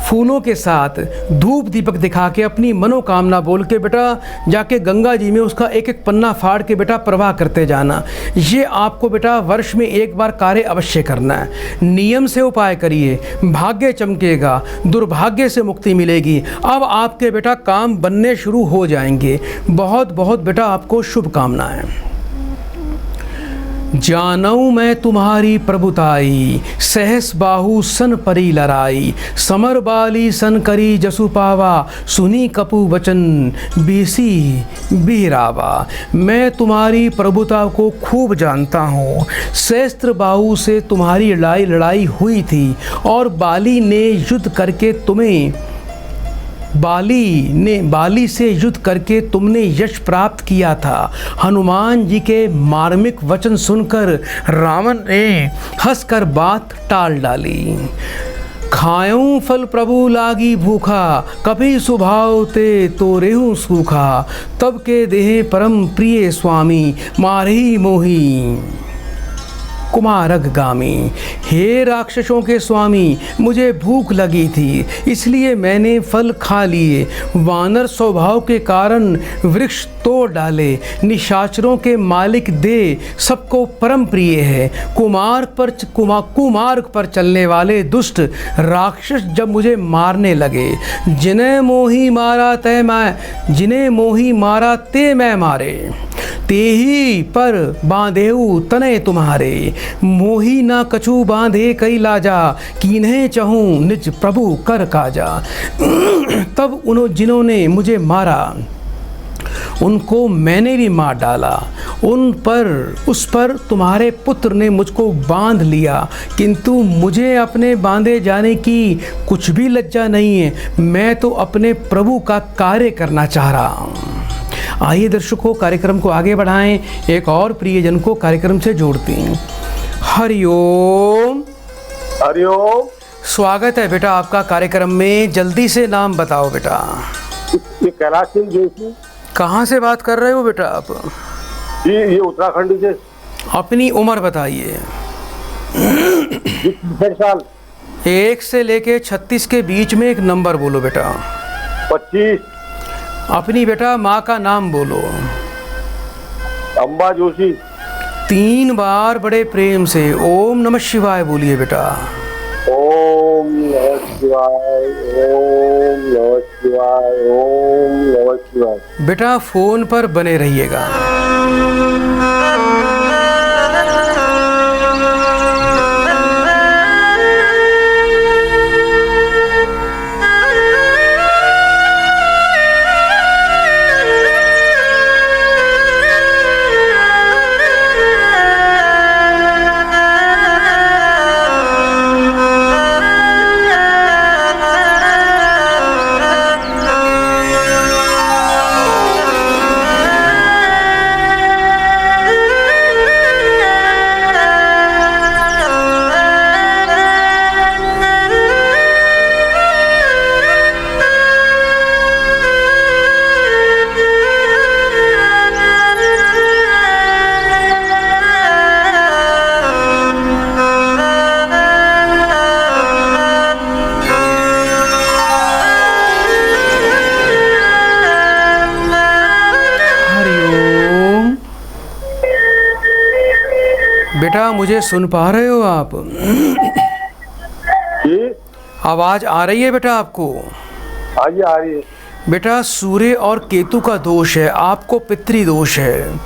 फूलों के साथ धूप दीपक दिखा के अपनी मनोकामना बोल के बेटा जाके गंगा जी में उसका एक एक पन्ना फाड़ के बेटा प्रवाह करते जाना। ये आपको बेटा वर्ष में एक बार कार्य अवश्य करना है। नियम से उपाय करिए, भाग्य चमकेगा, दुर्भाग्य से मुक्ति मिलेगी। अब आपके बेटा काम बनने शुरू हो जाएंगे। बहुत बहुत बेटा आपको शुभकामनाएं। जानऊ मैं तुम्हारी प्रभुताई, सहस बाहु सन परी लराई, समर बाली सन करी जसु पावा, सुनी कपु वचन बीसी बिहरावा। मैं तुम्हारी प्रभुता को खूब जानता हूँ। सहस्त्र बाहु से तुम्हारी लड़ाई हुई थी और बाली ने युद्ध करके तुम्हें बाली से युद्ध करके तुमने यश प्राप्त किया था। हनुमान जी के मार्मिक वचन सुनकर रावण ने हंसकर बात टाल डाली। खाऊं फल प्रभु लागी भूखा, कभी सुभाव ते तो रेहू सूखा, तब के देहे परम प्रिय स्वामी, मारही मोही कुमारगामी। हे राक्षसों के स्वामी, मुझे भूख लगी थी इसलिए मैंने फल खा लिए। वानर स्वभाव के कारण वृक्ष तोड़ डाले। निशाचरों के मालिक दे सबको परम प्रिय है। कुमार्ग पर चलने वाले दुष्ट राक्षस जब मुझे मारने लगे, जिन्हें मोही मारा ते मैं मारे। तेही पर बांधेऊ तने तुम्हारे, मोही ना कछु बांधे कई लाजा, कीन्हे चहूँ निज प्रभु कर काजा। तब जिन्होंने मुझे मारा उनको मैंने भी मार डाला, उस पर तुम्हारे पुत्र ने मुझको बांध लिया, किंतु मुझे अपने बांधे जाने की कुछ भी लज्जा नहीं है। मैं तो अपने प्रभु का कार्य करना चाह रहा हूँ। आइए दर्शकों, कार्यक्रम को आगे बढ़ाएं, एक और प्रियजन को कार्यक्रम से जोड़ते हैं। हरिओम। हरिओम। स्वागत है बेटा आपका कार्यक्रम में। जल्दी से नाम बताओ बेटा। ये कैलाश सिंह जोशी। कहाँ से बात कर रहे हो बेटा आप? ये उत्तराखंड से। अपनी उम्र बताइए। 60 साल। 1 से लेके 36 के बीच में एक नंबर बोलो बेटा। 25। अपनी बेटा माँ का नाम बोलो। अम्बा जोशी। 3 बार बड़े प्रेम से ओम नमः शिवाय बोलिए बेटा। ओम नमः शिवाय, ओम नमः शिवाय, ओम नमः शिवाय। बेटा फोन पर बने रहिएगा। बेटा मुझे सुन पा रहे हो आप? आवाज आ रही है बेटा आपको? हाँ जी आ रही है। बेटा सूर्य और केतु का दोष है, आपको पितृ दोष है।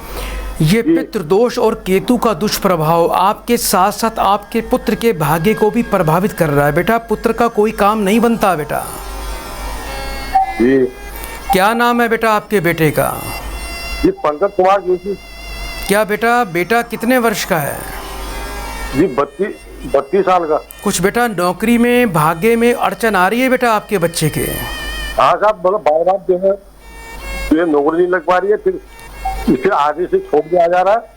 ये पितृ दोष और केतु का दुष्प्रभाव आपके साथ साथ आपके पुत्र के भाग्य को भी प्रभावित कर रहा है। बेटा पुत्र का कोई काम नहीं बनता बेटा। क्या नाम है बेटा आपके बेटे का? जी पंकज कुमार जोशी। क्या बेटा कितने वर्ष का है? जी 32 साल का। कुछ बेटा नौकरी में भाग्य में अड़चन आ रही है बेटा आपके बच्चे के? हाँ साहब, बोलो बार जो है ये नौकरी नहीं लग पा रही है, फिर आगे से छोड़ दिया जा रहा है।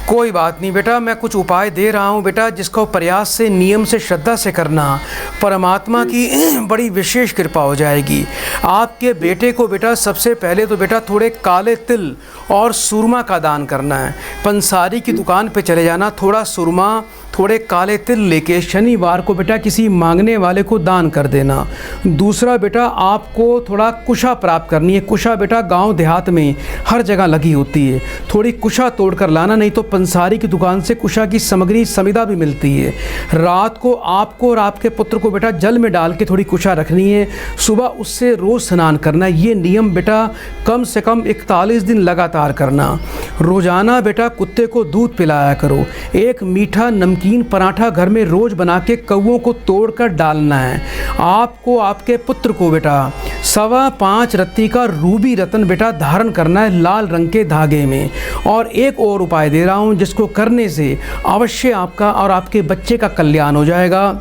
कोई बात नहीं बेटा, मैं कुछ उपाय दे रहा हूँ बेटा, जिसको प्रयास से नियम से श्रद्धा से करना, परमात्मा की बड़ी विशेष कृपा हो जाएगी। आपके बेटे को बेटा सबसे पहले तो बेटा थोड़े काले तिल और सुरमा का दान करना है। पंसारी की दुकान पे चले जाना, थोड़ा सुरमा थोड़े काले तिल लेके शनिवार को बेटा किसी मांगने वाले को दान कर देना। दूसरा बेटा आपको थोड़ा कुशा प्राप्त करनी है। कुशा बेटा गांव देहात में हर जगह लगी होती है, थोड़ी कुशा तोड़ कर लाना, नहीं तो पंसारी की दुकान से कुशा की सामग्री समिधा भी मिलती है। रात को आपको और आपके पुत्र को बेटा जल में डाल के थोड़ी कुशा रखनी है, सुबह उससे रोज़ स्नान करना है। ये नियम बेटा कम से कम 41 दिन लगातार करना। रोज़ाना बेटा कुत्ते को दूध पिलाया करो। एक मीठा नमकीन पराठा घर में रोज़ बना के कौवों को तोड़कर डालना है। आपको आपके पुत्र को बेटा 5.25 रत्ती का रूबी रत्न बेटा धारण करना है लाल रंग के धागे में। और एक और उपाय दे रहा हूँ जिसको करने से अवश्य आपका और आपके बच्चे का कल्याण हो जाएगा।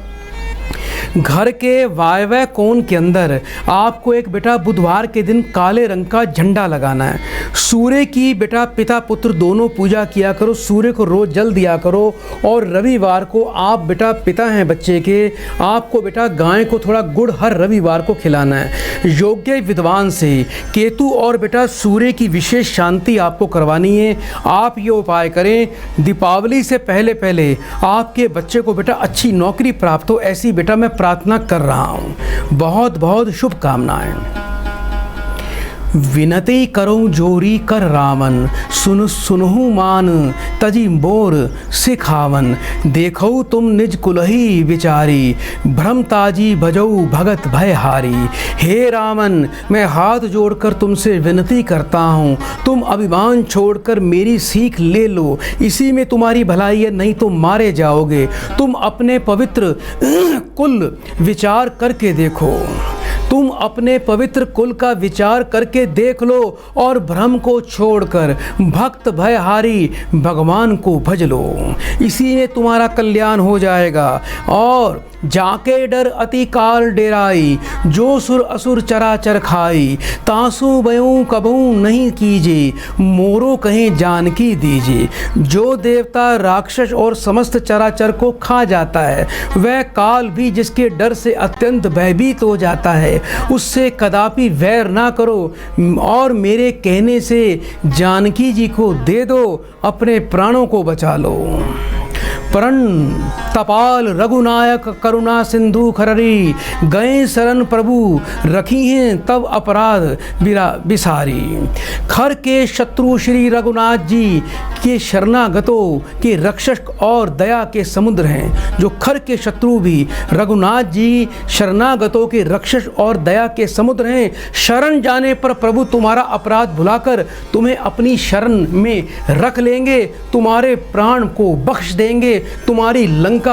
घर के वायव्य कोण के अंदर आपको एक बेटा बुधवार के दिन काले रंग का झंडा लगाना है। सूर्य की बेटा पिता पुत्र दोनों पूजा किया करो, सूर्य को रोज जल दिया करो। और रविवार को आप बेटा पिता हैं बच्चे के, आपको बेटा गाय को थोड़ा गुड़ हर रविवार को खिलाना है। योग्य विद्वान से केतु और बेटा सूर्य की विशेष शांति आपको करवानी है। आप ये उपाय करें, दीपावली से पहले पहले आपके बच्चे को बेटा अच्छी नौकरी प्राप्त हो, ऐसी बेटा मैं प्रार्थना कर रहा हूँ। बहुत बहुत शुभकामनाएं। विनती करो जोरी कर रावण, सुनहु मान तजी बोर सिखावन। देखो तुम निज कुलही विचारी, भ्रम ताजी भजऊ भगत भय हारी। हे रावण, मैं हाथ जोड़कर तुमसे विनती करता हूँ, तुम अभिमान छोड़कर मेरी सीख ले लो, इसी में तुम्हारी भलाई है, नहीं तो मारे जाओगे। तुम अपने पवित्र कुल विचार करके देखो, तुम अपने पवित्र कुल का विचार करके देख लो और भ्रम को छोड़कर भक्त भयहारी भगवान को भज लो, इसी में तुम्हारा कल्याण हो जाएगा। और जाके डर अति काल डेराई, जो सुर असुर चराचर खाई। तासु बयूं कबूं नहीं कीजिए, मोरो कहीं जानकी दीजिए। जो देवता राक्षस और समस्त चराचर को खा जाता है, वह काल भी जिसके डर से अत्यंत भयभीत हो जाता है, उससे कदापि वैर ना करो और मेरे कहने से जानकी जी को दे दो, अपने प्राणों को बचा लो। प्रण तपाल रघुनायक करुणा सिंधु खररी, गए शरण प्रभु रखी हैं तब अपराध बिसारी। खर के शत्रु श्री रघुनाथ जी के शरणागतों के रक्षक और दया के समुद्र हैं। जो खर के शत्रु भी रघुनाथ जी शरणागतों के रक्षक और दया के समुद्र हैं। शरण जाने पर प्रभु तुम्हारा अपराध भुलाकर तुम्हें अपनी शरण में रख लेंगे, तुम्हारे प्राण को बख्श देंगे, तुम्हारी लंका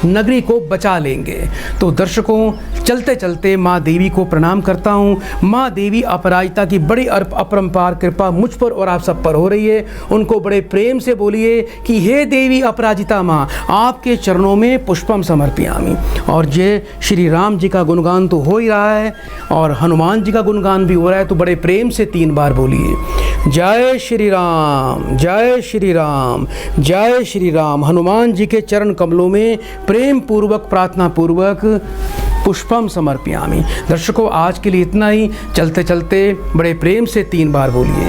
नगरी को बचा लेंगे। तो दर्शकों, चलते चलते माँ देवी को प्रणाम करता हूँ। माँ देवी अपराजिता की बड़ी अपरंपार कृपा मुझ पर और आप सब पर हो रही है। उनको बड़े प्रेम से बोलिए कि हे देवी अपराजिता माँ, आपके चरणों में पुष्पम समर्पयामि। और जय श्री राम जी का गुणगान तो हो ही रहा है और हनुमान जी का गुणगान भी हो रहा है, तो बड़े प्रेम से 3 बार बोलिए, जय श्री राम, जय श्री राम, जय श्री राम। हनुमान जी के चरण कमलों में प्रेम पूर्वक प्रार्थना पूर्वक पुष्पम समर्पयामि। दर्शकों, आज के लिए इतना ही। चलते चलते बड़े प्रेम से 3 बार बोलिए,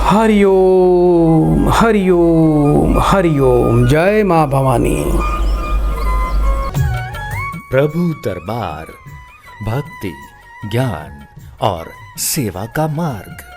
हरि ओम, हरि ओम, हरि ओम। जय माँ भवानी। प्रभु दरबार, भक्ति, ज्ञान और सेवा का मार्ग।